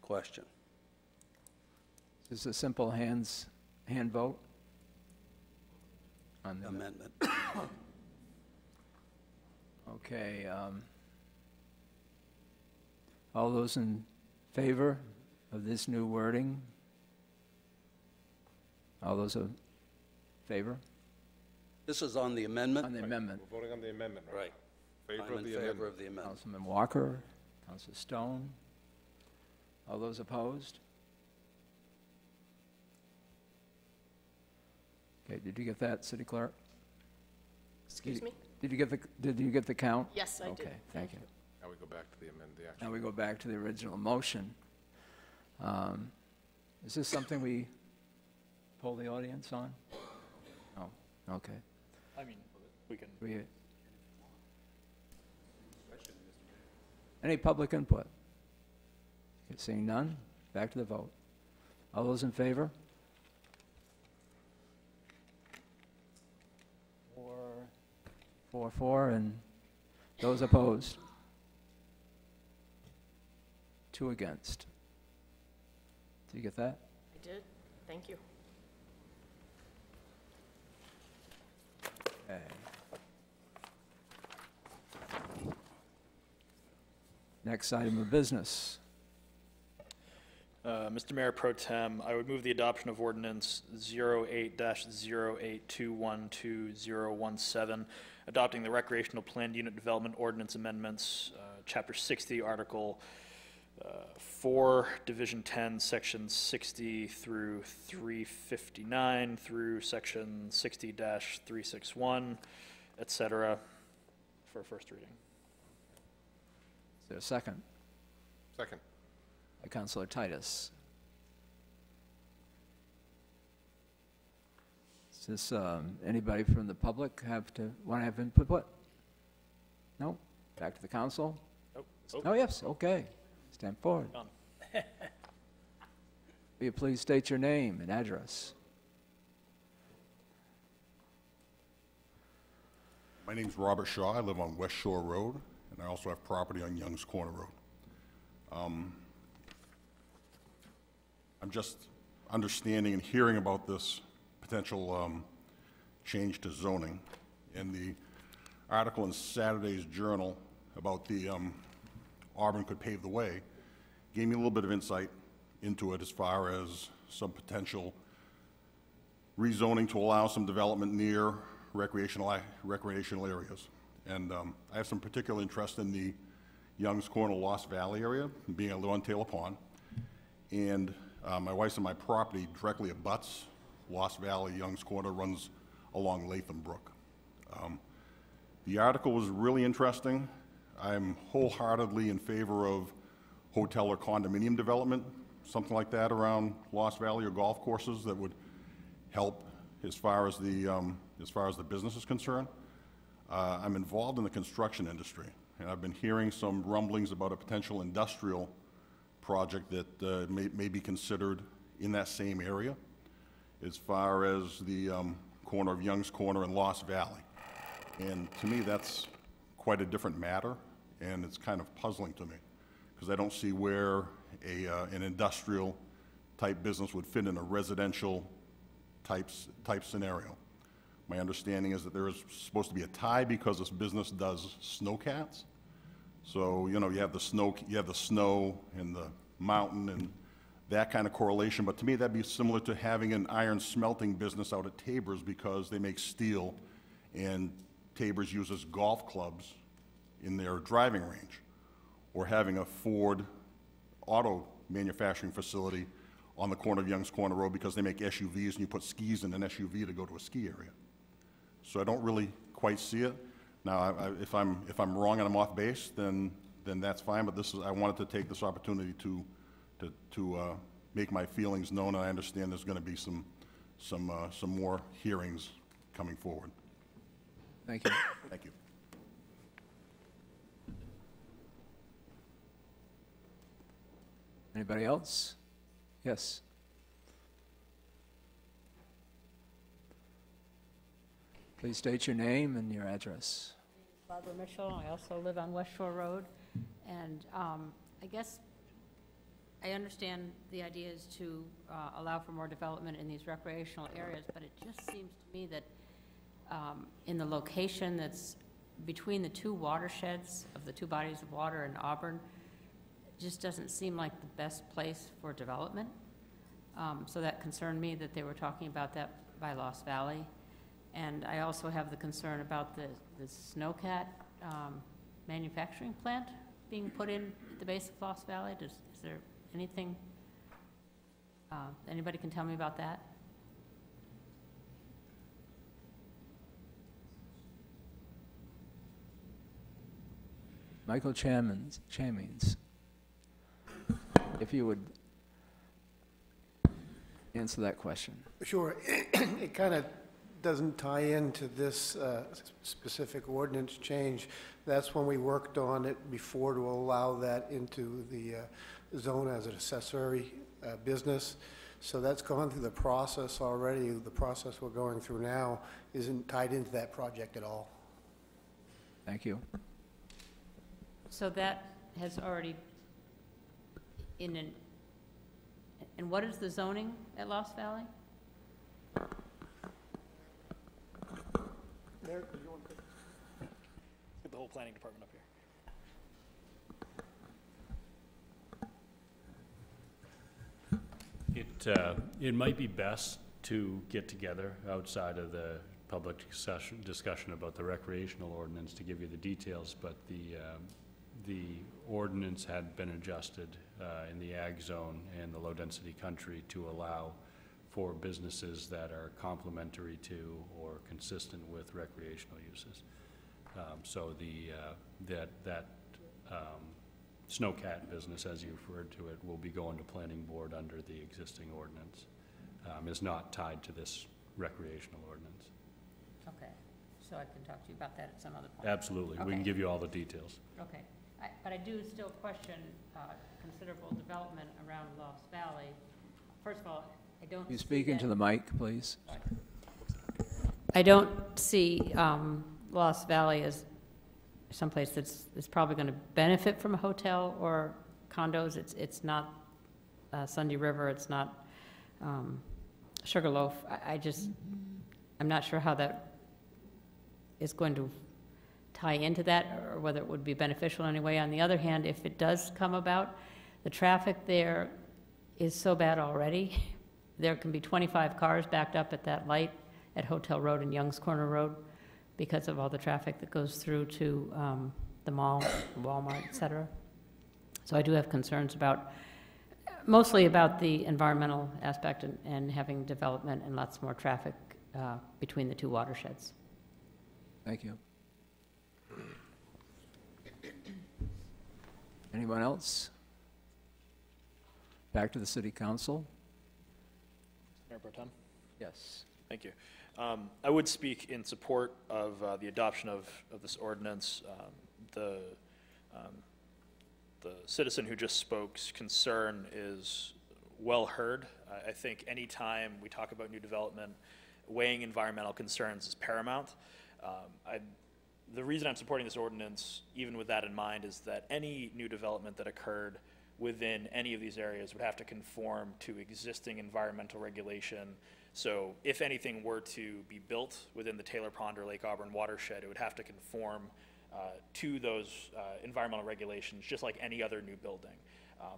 question. Is this a simple hand vote? On the amendment. Okay. All those in favor of this new wording? All those in favor? This is on the amendment? On the amendment. We're voting on the amendment, right? Favor I'm of in the favor amendment. of the amendment. Councilman Walker, Councilor Stone. All those opposed? Okay, did you get that, City Clerk? Excuse me? Did you get the count? Yes, I did. Okay, thank you. Now we go back to the amendment, the actual. Now we go back to the original motion. Is this something we poll the audience on? Oh, okay. I mean, we can. Any public input? Seeing none, back to the vote. All those in favor? 4, and those opposed? 2 against. Did you get that? I did. Thank you. Okay. Next item of business. Mr. Mayor Pro Tem, I would move the adoption of ordinance 08-08212017, adopting the recreational planned unit development ordinance amendments, Chapter 60, Article 4, Division 10, Section 60 through 359 through Section 60-361, et cetera, for first reading. Is there a second? Second. By Councilor Titus. Is this, anybody from the public want to have input? What? No? Back to the council? Nope. Oh, yes, okay. Stand forward. Will you please state your name and address? My name's Robert Shaw. I live on West Shore Road, and I also have property on Young's Corner Road. I'm just understanding and hearing about this potential change to zoning. And the article in Saturday's Journal about the Auburn could pave the way gave me a little bit of insight into it as far as some potential rezoning to allow some development near recreational areas. And I have some particular interest in the Young's Corner, Lost Valley area, being I live on Taylor Pond. And my wife's and my property directly abuts Lost Valley. Young's Corner runs along Latham Brook. The article was really interesting. I'm wholeheartedly in favor of hotel or condominium development, something like that around Lost Valley or golf courses that would help as far as the business is concerned. I'm involved in the construction industry, and I've been hearing some rumblings about a potential industrial project that may be considered in that same area as far as the corner of Young's Corner and Lost Valley. And to me, that's quite a different matter, and it's kind of puzzling to me because I don't see where an industrial type business would fit in a residential type scenario. My understanding is that there is supposed to be a tie because this business does snowcats. So, you know, you have the snow and the mountain and that kind of correlation. But to me, that'd be similar to having an iron smelting business out at Tabor's because they make steel, and Tabor's uses golf clubs in their driving range, or having a Ford auto manufacturing facility on the corner of Young's Corner Road because they make SUVs and you put skis in an SUV to go to a ski area. So I don't really quite see it. Now, if I'm wrong and I'm off base, then that's fine. But I wanted to take this opportunity to make my feelings known. And I understand there's going to be some more hearings coming forward. Thank you. Thank you. Anybody else? Yes. Please state your name and your address. Barbara Mitchell. I also live on West Shore Road. And I guess I understand the idea is to allow for more development in these recreational areas, but it just seems to me that in the location that's between the two watersheds of the two bodies of water in Auburn, it just doesn't seem like the best place for development. So that concerned me that they were talking about that by Lost Valley. And I also have the concern about the snowcat manufacturing plant being put in at the base of Lost Valley. Is there anything, anybody can tell me about that? Michael Chamins, if you would answer that question. Sure. It kind of doesn't tie into this specific ordinance change. That's when we worked on it before to allow that into the zone as an accessory business. So that's gone through the process already. The process we're going through now isn't tied into that project at all. Thank you. So that has already and what is the zoning at Lost Valley? Get the whole planning department up here. It might be best to get together outside of the public discussion about the recreational ordinance to give you the details, but the ordinance had been adjusted in the ag zone and the low-density country to allow for businesses that are complementary to or consistent with recreational uses. So that snowcat business, as you referred to it, will be going to planning board under the existing ordinance. Is not tied to this recreational ordinance. Okay, so I can talk to you about that at some other point? Absolutely. We can Okay. give you all the details. Okay, but I do still question considerable development around Lost Valley. First of all, I don't You see speak into that- the mic, please. I don't see Lost Valley as someplace that's probably going to benefit from a hotel or condos. It's not Sunday River, it's not Sugarloaf. I'm not sure how that is going to tie into that or whether it would be beneficial in any way. On the other hand, if it does come about, the traffic there is so bad already. There can be 25 cars backed up at that light at Hotel Road and Young's Corner Road because of all the traffic that goes through to the mall, Walmart, et cetera. So I do have concerns mostly about the environmental aspect and having development and lots more traffic between the two watersheds. Thank you. Anyone else? Back to the city council. Mayor Pro Tem? Yes. Thank you. I would speak in support of the adoption of this ordinance. The citizen who just spoke's concern is well heard. I think any time we talk about new development, weighing environmental concerns is paramount. The reason I'm supporting this ordinance, even with that in mind, is that any new development that occurred within any of these areas would have to conform to existing environmental regulation. So if anything were to be built within the Taylor Pond or Lake Auburn watershed, it would have to conform to those environmental regulations, just like any other new building.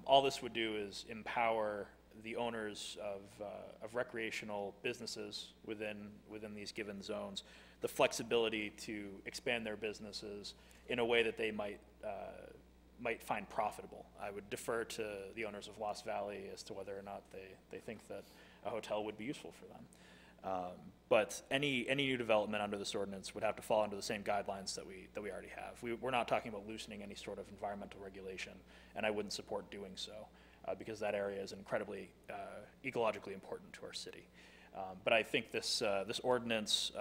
All this would do is empower the owners of recreational businesses within these given zones the flexibility to expand their businesses in a way that they might find profitable. I would defer to the owners of Lost Valley as to whether or not they think that a hotel would be useful for them. But any new development under this ordinance would have to fall under the same guidelines that we already have. We're not talking about loosening any sort of environmental regulation, and I wouldn't support doing so because that area is incredibly ecologically important to our city. But I think this ordinance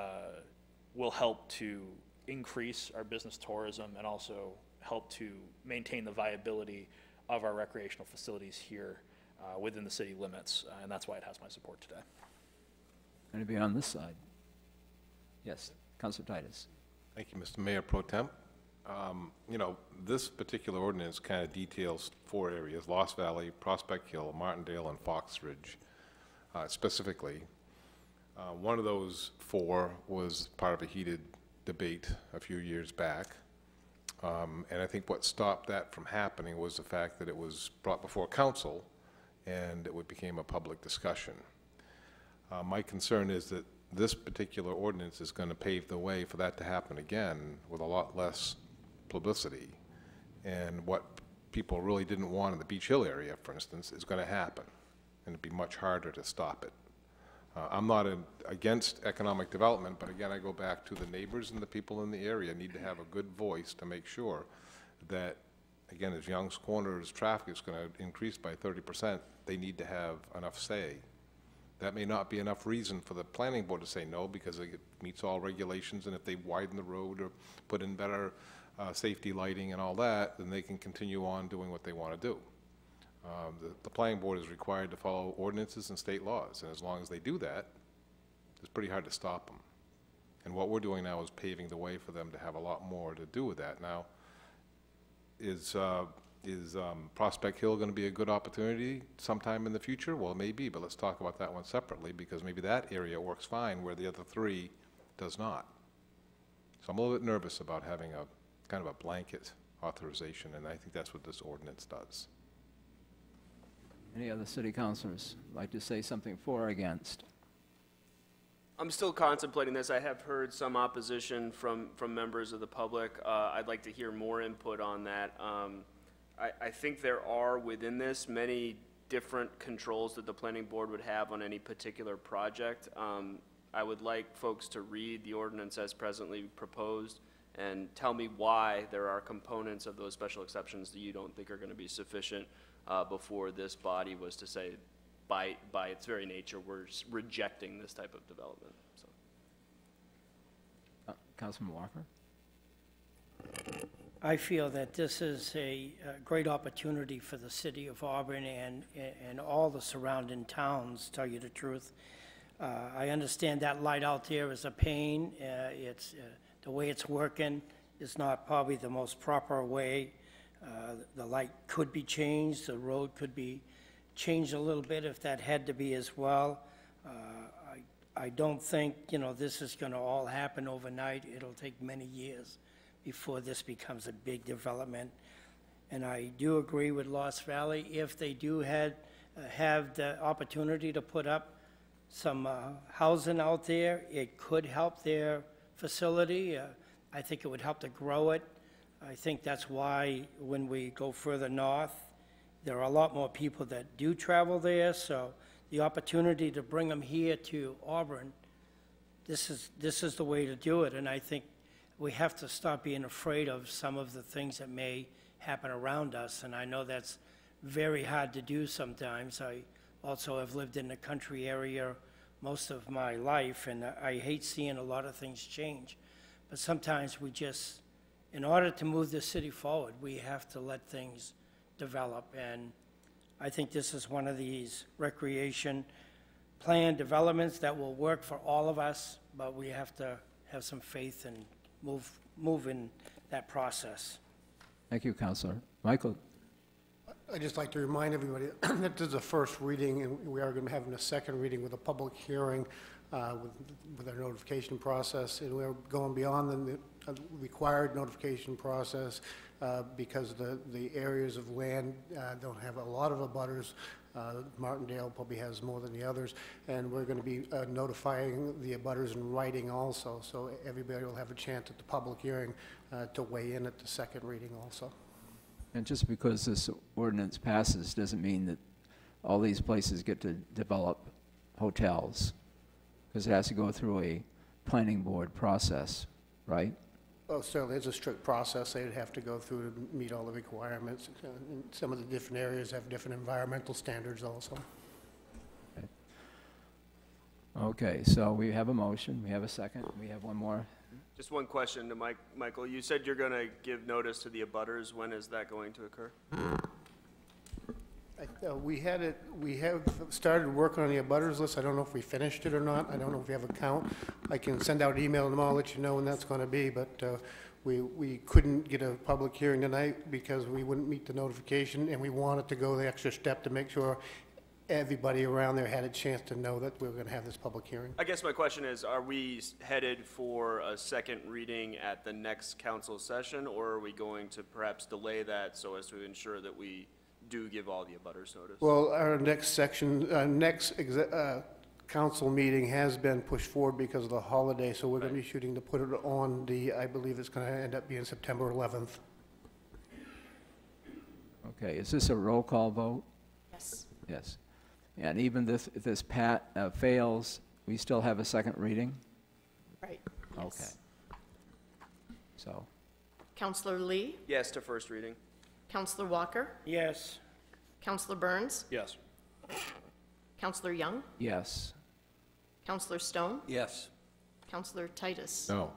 will help to increase our business tourism and also help to maintain the viability of our recreational facilities here within the city limits, and that's why it has my support today. Anybody on this side? Yes, Councilor Titus. Thank you, Mr. Mayor Pro Tem. You know, this particular ordinance kind of details 4 areas: Lost Valley, Prospect Hill, Martindale, and Fox Ridge, specifically. One of those 4 was part of a heated debate a few years back. And I think what stopped that from happening was the fact that it was brought before council and it became a public discussion. My concern is that this particular ordinance is going to pave the way for that to happen again with a lot less publicity. And what people really didn't want in the Beach Hill area, for instance, is going to happen. And it'd be much harder to stop it. I'm not against economic development, but again, I go back to the neighbors and the people in the area need to have a good voice to make sure that, again, as Young's Corner's traffic is going to increase by 30%, they need to have enough say. That may not be enough reason for the planning board to say no, because it meets all regulations, and if they widen the road or put in better safety lighting and all that, then they can continue on doing what they want to do. The planning board is required to follow ordinances and state laws, and as long as they do that, it's pretty hard to stop them. And what we're doing now is paving the way for them to have a lot more to do with that. Now, is Prospect Hill going to be a good opportunity sometime in the future? Well, it may be, but let's talk about that one separately, because maybe that area works fine where the other 3 does not. So I'm a little bit nervous about having a kind of a blanket authorization, and I think that's what this ordinance does. Any other city councilors like to say something for or against? I'm still contemplating this. I have heard some opposition from members of the public. I'd like to hear more input on that. I think there are within this many different controls that the planning board would have on any particular project. I would like folks to read the ordinance as presently proposed and tell me why there are components of those special exceptions that you don't think are going to be sufficient before this body was to say, by its very nature, we're rejecting this type of development. So. Councilman Walker? I feel that this is a great opportunity for the city of Auburn and all the surrounding towns, tell you the truth. I understand that light out there is a pain. It's the way it's working is not probably the most proper way. The light could be changed, the road could be changed a little bit if that had to be as well. I don't think, this is going to all happen overnight. It'll take many years before this becomes a big development. And I do agree with Lost Valley. If they do have the opportunity to put up some housing out there, it could help their facility. I think it would help to grow it. I think that's why when we go further north, there are a lot more people that do travel there, so the opportunity to bring them here to Auburn, this is the way to do it, and I think we have to stop being afraid of some of the things that may happen around us, and I know that's very hard to do sometimes. I also have lived in the country area most of my life, and I hate seeing a lot of things change, but sometimes we just, in order to move the city forward, we have to let things develop, and I think this is one of these recreation plan developments that will work for all of us, but we have to have some faith and move in that process. Thank you, Councilor. Michael? I'd just like to remind everybody that this is a first reading, and we are going to be having a second reading with a public hearing with our notification process, and we're going beyond the required notification process because the areas of land don't have a lot of abutters. Martindale probably has more than the others, and we're going to be notifying the abutters in writing also, so everybody will have a chance at the public hearing to weigh in at the second reading also. And just because this ordinance passes doesn't mean that all these places get to develop hotels, because it has to go through a planning board process, right? Oh, certainly, it's a strict process they'd have to go through to meet all the requirements. And some of the different areas have different environmental standards also. Okay, so we have a motion, we have a second, we have one more. Just one question to Michael. You said you're going to give notice to the abutters. When is that going to occur? We have started working on the abutters list. I don't know if we finished it or not. I don't know if we have a count. I can send out an email and I'll let you know when that's going to be, but we couldn't get a public hearing tonight because we wouldn't meet the notification, and we wanted to go the extra step to make sure everybody around there had a chance to know that we were going to have this public hearing. I guess my question is, are we headed for a second reading at the next council session, or are we going to perhaps delay that so as to ensure that we do give all the abutters notice? Well, our next council meeting has been pushed forward because of the holiday, so we're going to be shooting to put it on I believe it's going to end up being September 11th. Okay, is this a roll call vote? Yes. Yes. And even if this fails, we still have a second reading? Right. Yes. Okay. So, Councilor Lee? Yes to first reading. Councilor Walker? Yes. Councilor Burns? Yes. Councilor Young? yes. Councilor Stone? Yes. Councilor Titus? No.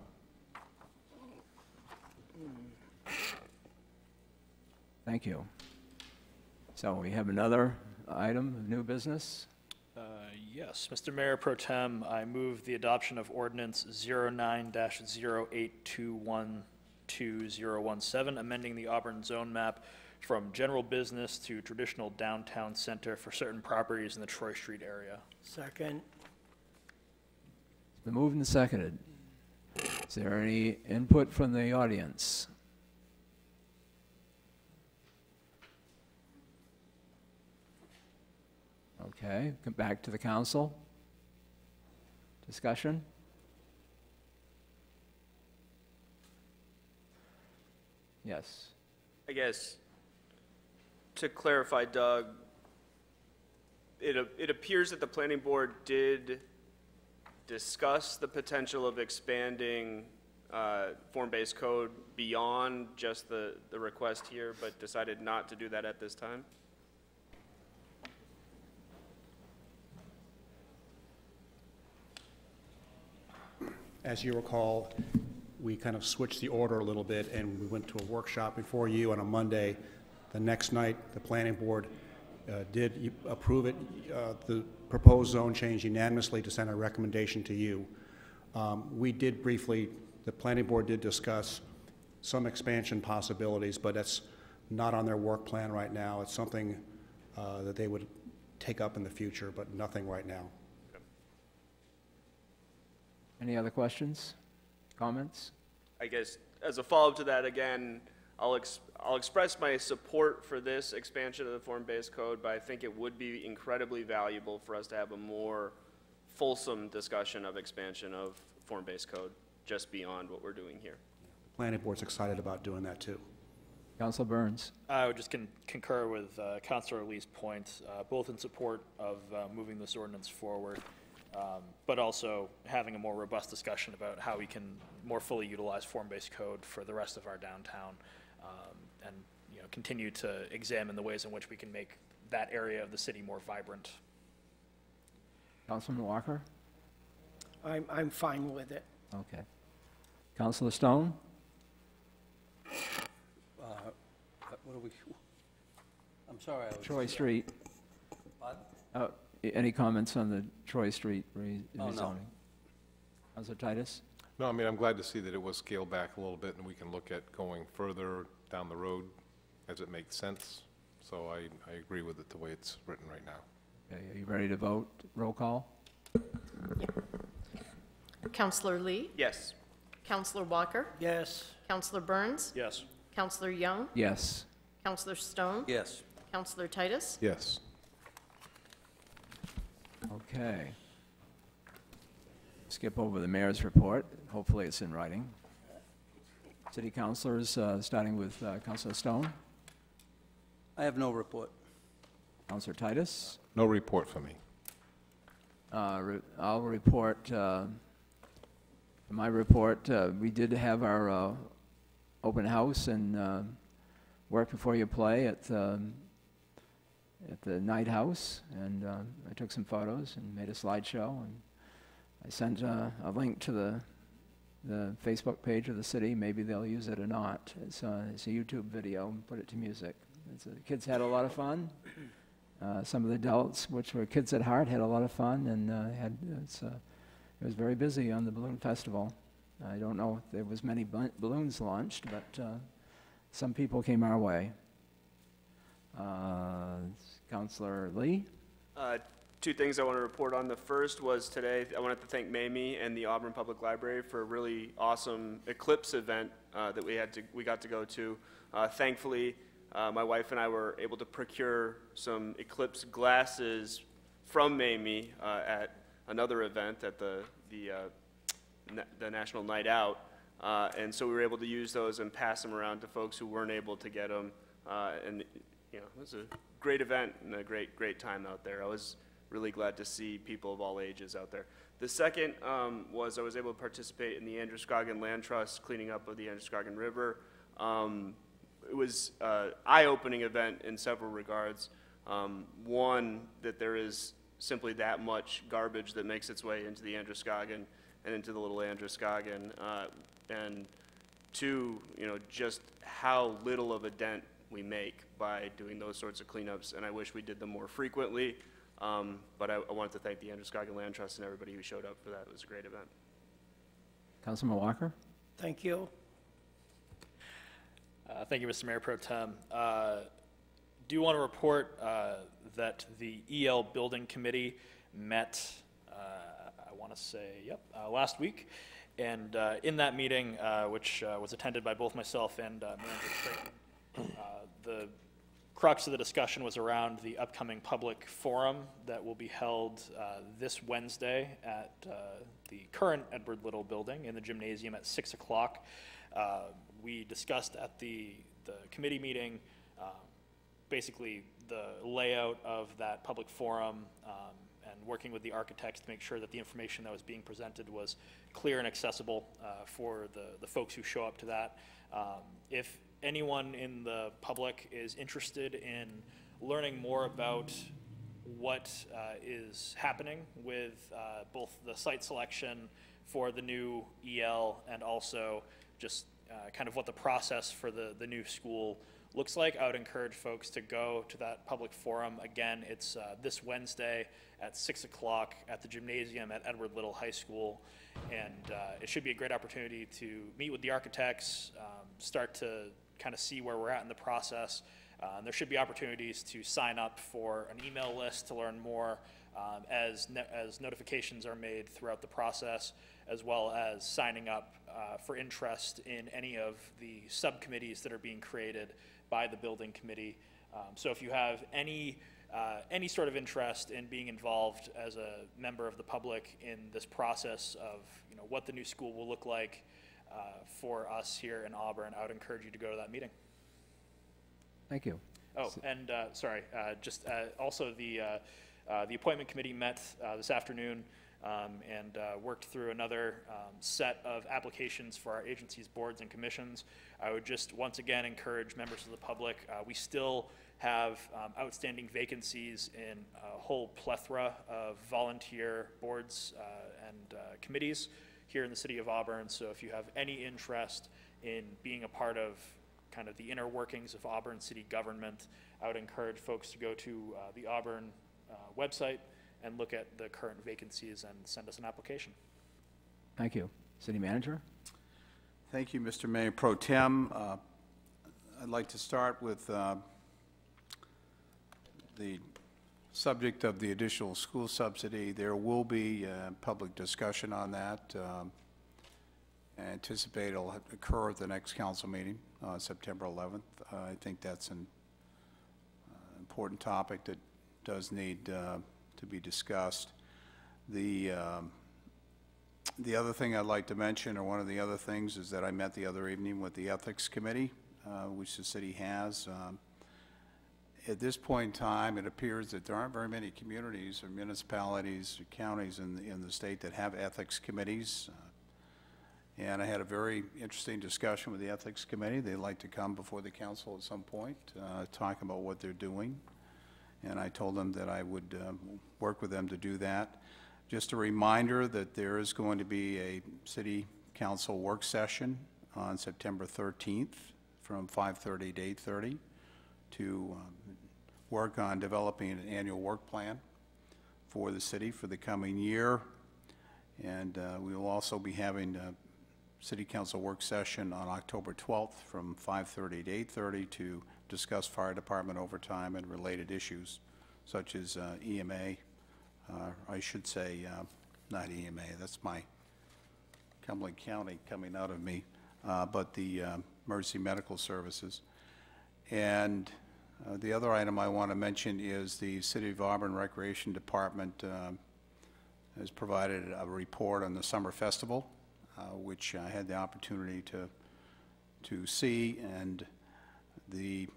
Thank you. So we have another item of new business. Yes, Mr. Mayor Pro Tem, I move the adoption of ordinance 09-08212017, amending the Auburn zone map from general business to traditional downtown center for certain properties in the Troy Street area. Second. It's been moved and seconded. Is there any input from the audience? Okay, come back to the council. Discussion? Yes. I guess, to clarify, Doug, it appears that the planning board did discuss the potential of expanding form-based code beyond just the request here, but decided not to do that at this time? As you recall, we kind of switched the order a little bit, and we went to a workshop before you on a Monday. The next night, the planning board did approve it, the proposed zone change unanimously to send a recommendation to you. We did briefly, the planning board did discuss some expansion possibilities, but that's not on their work plan right now. It's something that they would take up in the future, but nothing right now. Any other questions, comments? I guess, as a follow-up to that, again, I'll express my support for this expansion of the form-based code, but I think it would be incredibly valuable for us to have a more fulsome discussion of expansion of form-based code, just beyond what we're doing here. The planning board's excited about doing that too. Councilor Burns. I would just concur with Councilor Lee's points, both in support of moving this ordinance forward, but also having a more robust discussion about how we can more fully utilize form-based code for the rest of our downtown, and continue to examine the ways in which we can make that area of the city more vibrant. Councilman Walker? I'm fine with it. Okay. Councilor Stone? What do we, I'm sorry. Troy Street. Pardon? Any comments on the Troy Street rezoning? Oh, no. Councilor Titus? No, I mean, I'm glad to see that it was scaled back a little bit, and we can look at going further down the road as it makes sense. So I agree with it the way it's written right now. Okay, are you ready to vote? Roll call? Counselor Lee? Yes. Counselor Walker? Yes. Counselor Burns? Yes. Counselor Young? Yes. Counselor Stone? Yes. Counselor Titus? Yes. Okay. Skip over the mayor's report. Hopefully it's in writing. City councilors, starting with Councilor Stone. I have no report. Councilor Titus. No report for me. I'll report, my report, we did have our open house and Work Before You Play at the Night House, and I took some photos and made a slideshow, and I sent a link to the Facebook page of the city. Maybe they'll use it or not. It's a YouTube video, and put it to music. The kids had a lot of fun. Some of the adults, which were kids at heart, had a lot of fun, and it was very busy on the balloon festival. I don't know if there was many balloons launched, but some people came our way. Councilor Lee? Two things I want to report on. The first was today, I wanted to thank Mamie and the Auburn Public Library for a really awesome eclipse event that we got to go to. Thankfully, my wife and I were able to procure some eclipse glasses from Mamie at another event at the National Night Out, and so we were able to use those and pass them around to folks who weren't able to get them. And it was a great event and a great time out there. I was really glad to see people of all ages out there. The second was I was able to participate in the Androscoggin Land Trust cleaning up of the Androscoggin River. It was an eye-opening event in several regards. One, that there is simply that much garbage that makes its way into the Androscoggin and into the Little Androscoggin. And two, just how little of a dent we make by doing those sorts of cleanups, and I wish we did them more frequently. But I wanted to thank the Androscoggin Land Trust and everybody who showed up for that. It was a great event. Councilman Walker? Thank you. Thank you, Mr. Mayor Pro Tem. Do want to report that the EL Building Committee met, I want to say, last week. And in that meeting, which was attended by both myself and Manager Creighton, the crux of the discussion was around the upcoming public forum that will be held this Wednesday at the current Edward Little building in the gymnasium at 6 o'clock. We discussed at the committee meeting basically the layout of that public forum and working with the architects to make sure that the information that was being presented was clear and accessible for the folks who show up to that. If anyone in the public is interested in learning more about what is happening with both the site selection for the new EL and also just kind of what the process for the new school looks like, I would encourage folks to go to that public forum. Again, it's this Wednesday at 6 o'clock at the gymnasium at Edward Little High School. And it should be a great opportunity to meet with the architects, start to kind of see where we're at in the process. There should be opportunities to sign up for an email list to learn more as notifications are made throughout the process, as well as signing up for interest in any of the subcommittees that are being created by the building committee. So if you have any sort of interest in being involved as a member of the public in this process of what the new school will look like for us here in Auburn, I would encourage you to go to that meeting. Thank you. Oh, and sorry, also the appointment committee met this afternoon and worked through another set of applications for our agencies, boards, and commissions. I would just once again encourage members of the public. We still have outstanding vacancies in a whole plethora of volunteer boards and committees here in the city of Auburn. So if you have any interest in being a part of kind of the inner workings of Auburn city government, I would encourage folks to go to the Auburn website and look at the current vacancies and send us an application. Thank you. City Manager? Thank you, Mr. Mayor Pro Tem. I'd like to start with the subject of the additional school subsidy. There will be public discussion on that. I anticipate it'll occur at the next council meeting, September 11th. I think that's an important topic that does need to be discussed. The other thing I'd like to mention, or one of the other things, is that I met the other evening with the Ethics Committee, which the city has. At this point in time, it appears that there aren't very many communities or municipalities or counties in the state that have ethics committees. And I had a very interesting discussion with the Ethics Committee. They'd like to come before the council at some point, talk about what they're doing. And I told them that I would work with them to do that. Just a reminder that there is going to be a city council work session on September 13th from 5:30 to 8:30 to work on developing an annual work plan for the city for the coming year. And we will also be having a city council work session on October 12th from 5:30 to 8:30 to discuss fire department overtime and related issues such as EMA, I should say, not EMA, that's my Cumberland County coming out of me, but the emergency medical services. And the other item I want to mention is the City of Auburn Recreation Department has provided a report on the Summer Festival, which I had the opportunity to see, and the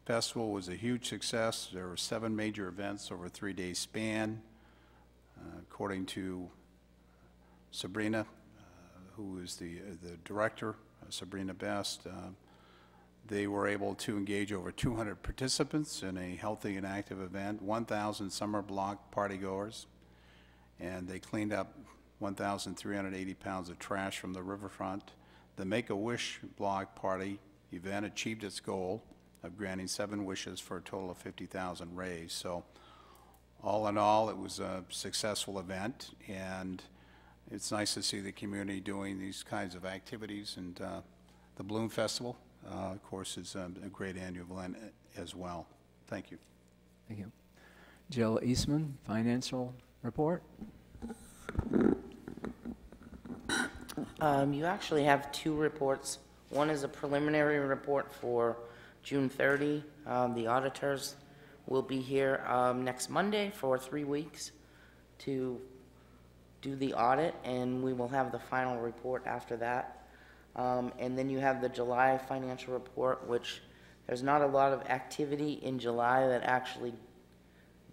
festival was a huge success. There were 7 major events over a 3-day span. According to Sabrina, who is the director, Sabrina Best, they were able to engage over 200 participants in a healthy and active event, 1,000 summer block partygoers, and they cleaned up 1,380 pounds of trash from the riverfront. The Make-A-Wish block party event achieved its goal of granting 7 wishes for a total of 50,000 raised. So all in all, it was a successful event, and it's nice to see the community doing these kinds of activities. And the Bloom Festival, of course, is a great annual event as well. Thank you. Thank you. Jill Eastman, Financial Report. You actually have 2 reports. One is a preliminary report for June 30. The auditors will be here next Monday for 3 weeks to do the audit, and we will have the final report after that. And then you have the July financial report, which there's not a lot of activity in July that actually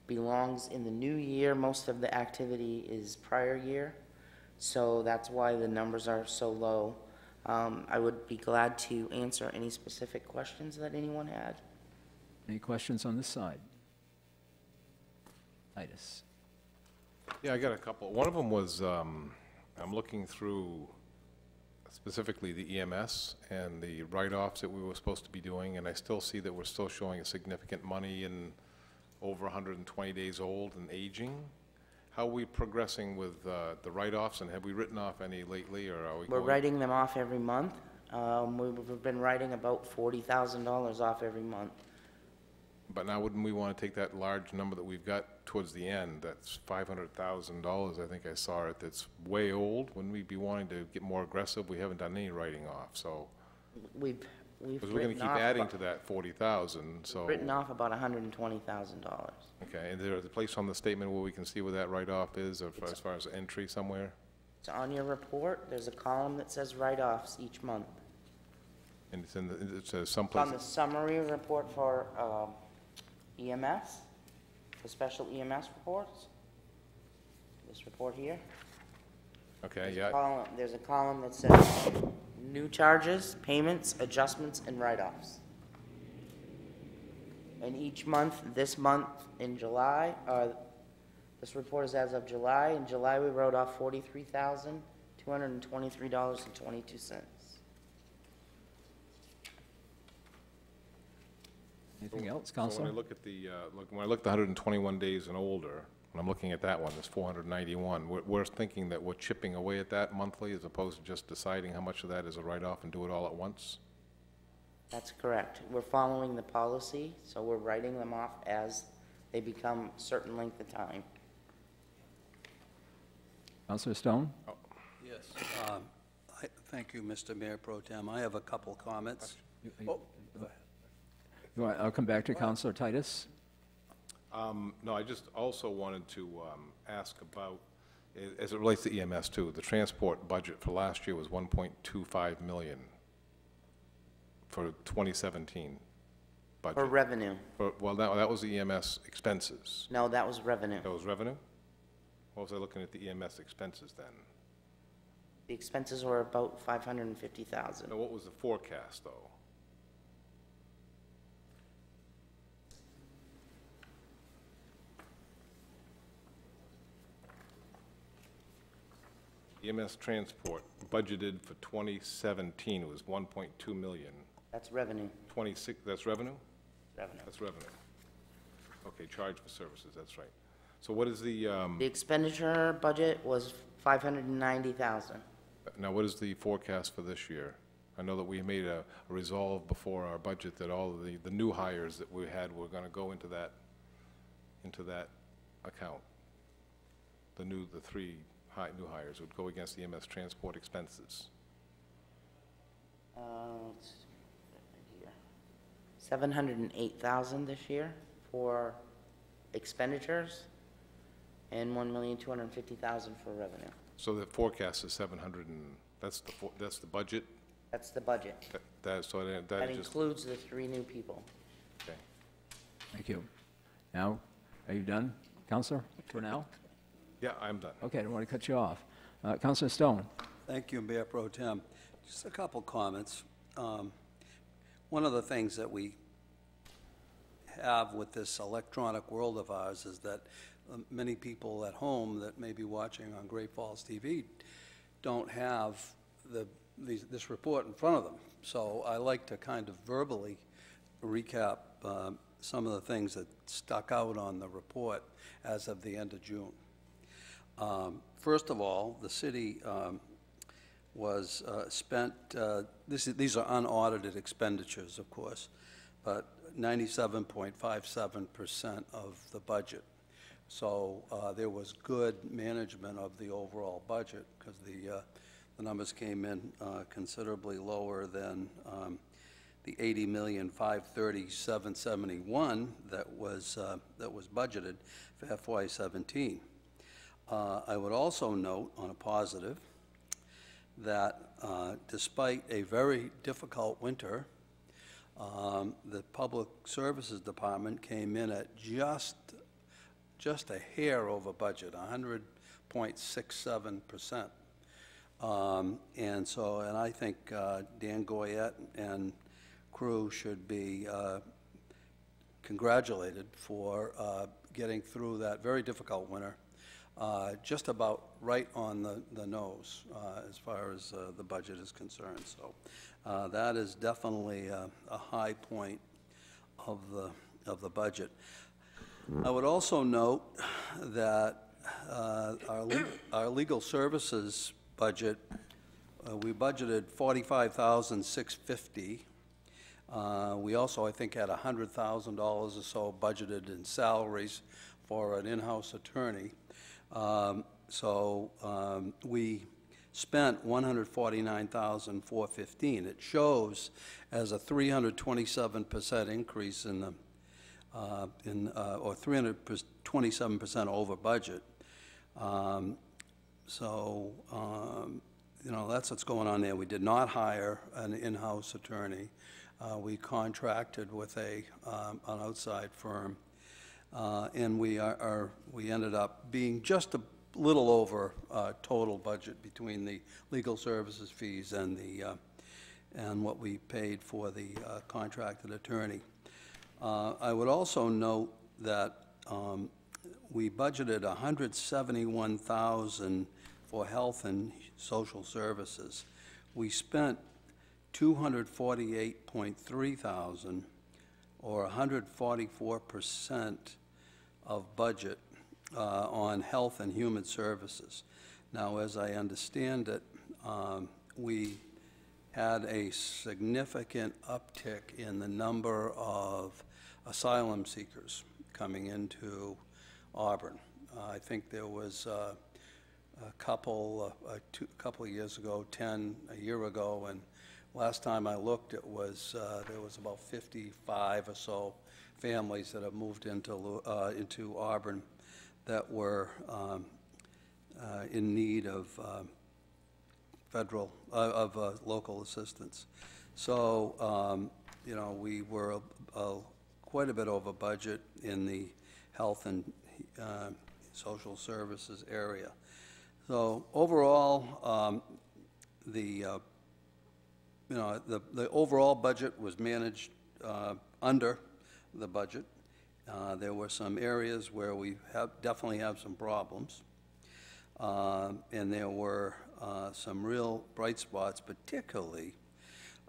belongs in the new year. Most of the activity is prior year, so that's why the numbers are so low. I would be glad to answer any specific questions that anyone had. Any questions on this side? Titus? Yeah, I got a couple. One of them was, I'm looking through specifically the EMS and the write-offs that we were supposed to be doing, and I still see that we're still showing a significant money in over 120 days old and aging. How are we progressing with the write-offs, and have we written off any lately, or are we We're going? writing them off every month. We've been writing about $40,000 off every month. But now, wouldn't we want to take that large number that we've got towards the end, that's $500,000, I think I saw it, that's way old? Wouldn't we be wanting to get more aggressive? We haven't done any writing off, so. We've Because we're going to keep adding to that 40,000, so. written off about $120,000. Okay, and there's a place on the statement where we can see where that write-off is, or as far as entry somewhere? It's on your report. There's a column that says write-offs each month. And it's in the, it says It's someplace. on the summary report for EMS, the special EMS reports. This report here. Okay, yeah. There's a column that says new charges, payments, adjustments, and write-offs. And each month, this month in July, this report is as of July. In July, we wrote off $43,223.22. Anything else, So Counselor? when I look at the, when I look at the 121 days and older, when I'm looking at that one, it's 491. We're thinking that we're chipping away at that monthly as opposed to just deciding how much of that is a write-off and do it all at once? That's correct. We're following the policy, so we're writing them off as they become a certain length of time. Counselor Stone? Yes. Thank you, Mr. Mayor Pro Tem. I have a couple comments. Oh, go ahead. I'll come back to Counselor Titus. No, I just also wanted to ask about, as it relates to EMS too, the transport budget for last year was 1.25 million for 2017 budget. For revenue. Well, that was the EMS expenses. No, that was revenue. That was revenue? What was I looking at the EMS expenses then? The expenses were about $550,000. Now, what was the forecast, though? EMS transport budgeted for 2017 was 1.2 million. That's revenue. 26, that's revenue? Revenue. That's revenue. Okay, charge for services, that's right. So what is the, The expenditure budget was $590,000. now what is the forecast for this year? I know that we made a resolve before our budget that all of the new hires that we had were going to go into that account. The three new hires would go against the EMS transport expenses. Let's see here. $708,000 this year for expenditures and $1,250,000 for revenue. So the forecast is 700 and, that's the budget? That's the budget. That That is just, includes the 3 new people. okay. Thank you. Now, are you done, Counselor, for now? Yeah, I'm done. Okay, I don't want to cut you off. Counselor Stone? Thank you, Mayor Pro Tem. Just a couple comments. One of the things that we have with this electronic world of ours is that many people at home that may be watching on Great Falls TV don't have this report in front of them. So I like to kind of verbally recap some of the things that stuck out on the report as of the end of June. First of all, the city was spent, these are unaudited expenditures, of course, but 97.57% of the budget. So there was good management of the overall budget because the numbers came in considerably lower than the $80,530,771 that was budgeted for FY17. I would also note, on a positive, that despite a very difficult winter, the Public Services Department came in at just a hair over budget, 100.67%. And I think Dan Goyette and crew should be congratulated for getting through that very difficult winter, just about right on the nose as far as the budget is concerned. So that is definitely a high point of the budget. I would also note that our legal services budget, we budgeted $45,650. We also, I think, had $100,000 or so budgeted in salaries for an in-house attorney. We spent $149,415. It shows as a 327% increase in the or 327% over budget. You know, that's what's going on there. We did not hire an in-house attorney. We contracted with an outside firm, and we ended up being just a little over total budget between the legal services fees and what we paid for the contracted attorney. I would also note that we budgeted $171,000 for health and social services. We spent $248,300, or 144% of budget on health and human services. Now, as I understand it, we had a significant uptick in the number of asylum seekers coming into Auburn. I think there was a couple of years ago, 10 a year ago, and last time I looked, it was there was about 55 or so families that have moved into Auburn that were in need of local assistance. So, you know, we were quite a bit over budget in the health and social services area. So overall, the overall budget was managed under the budget. There were some areas where we definitely have some problems, and there were some real bright spots, particularly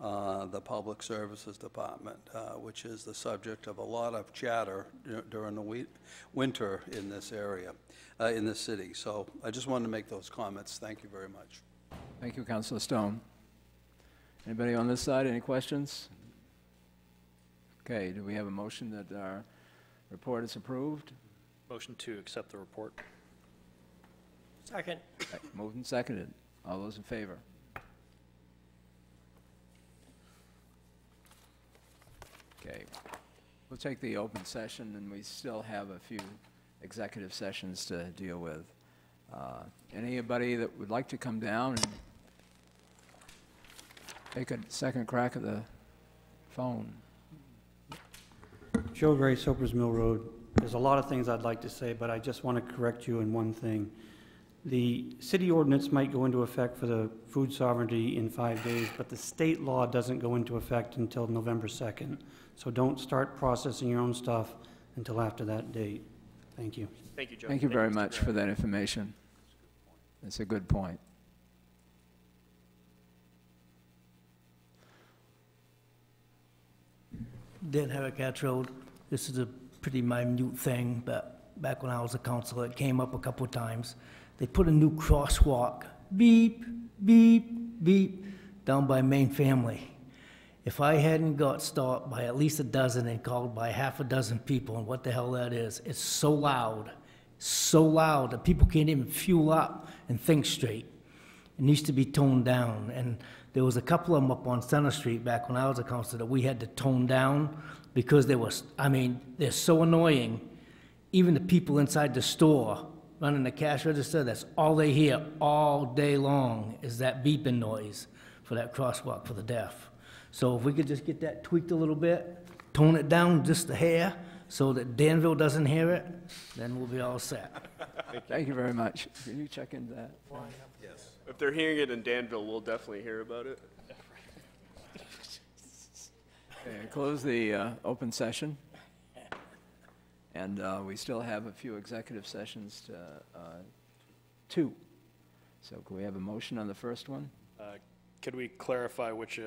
the Public Services Department, which is the subject of a lot of chatter during the winter in this area, in this city. So I just wanted to make those comments. Thank you very much. Thank you, Councilor Stone. Anybody on this side, any questions? Okay, do we have a motion that our report is approved? Motion to accept the report. Second. Moved and seconded. All those in favor? Okay. We'll take the open session, and we still have a few executive sessions to deal with. Anybody that would like to come down and take a second crack at the phone? Joe Gray, Soapers Mill Road. There's a lot of things I'd like to say, but I just want to correct you in one thing. The city ordinance might go into effect for the food sovereignty in 5 days, but the state law doesn't go into effect until November 2nd. So don't start processing your own stuff until after that date. Thank you. Thank you, Joe. Thank you very much for that information. That's a good point. Dan Herrick Road. This is a pretty minute thing, but back when I was a councilor, it came up a couple of times. They put a new crosswalk, beep, beep, beep, down by Maine Family. If I hadn't got stopped by at least a dozen and called by half a dozen people, and what the hell that is, it's so loud that people can't even fuel up and think straight. It needs to be toned down, and There was a couple of them up on Center Street back when I was a counselor that we had to tone down because they were, I mean, they're so annoying. Even the people inside the store running the cash register, that's all they hear all day long is that beeping noise for that crosswalk for the deaf. So if we could just get that tweaked a little bit, tone it down just a hair so that Danville doesn't hear it, then we'll be all set. Thank you very much. Can you check into that? Yes. If they're hearing it in Danville, we'll definitely hear about it. Okay, close the open session. And we still have a few executive sessions to, two. So can we have a motion on the first one? Could we clarify which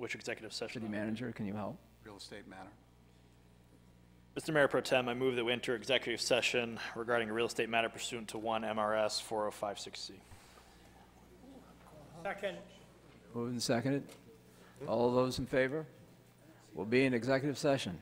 executive session? City manager, can you help? Real estate matter. Mr. Mayor Pro Tem, I move that we enter executive session regarding a real estate matter pursuant to 1 MRS 4056C. Second. Moved and seconded. All those in favor? We'll be in executive session.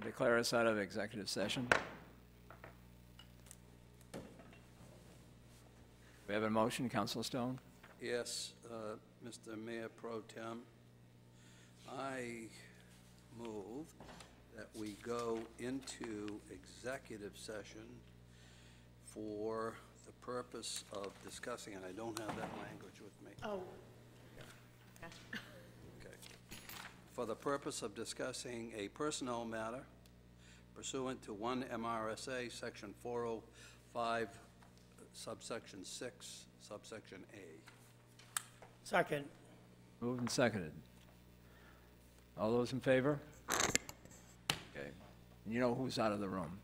declare us out of executive session. We have a motion, Councilor Stone? Yes, Mr. Mayor Pro Tem, I move that we go into executive session for the purpose of discussing, and I don't have that language with me. Oh. Okay. For the purpose of discussing a personnel matter pursuant to 1 MRSA, Section 405, subsection 6, subsection A. Second. Moved and seconded. All those in favor? Okay. You know who's out of the room.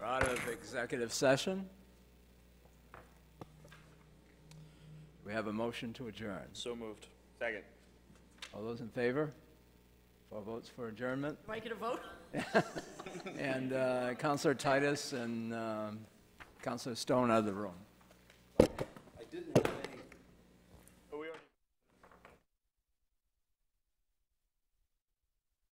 out of executive session. We have a motion to adjourn. So moved. Second. All those in favor? 4 votes for adjournment. Do I get a vote? And Counselor Titus and Counselor Stone out of the room.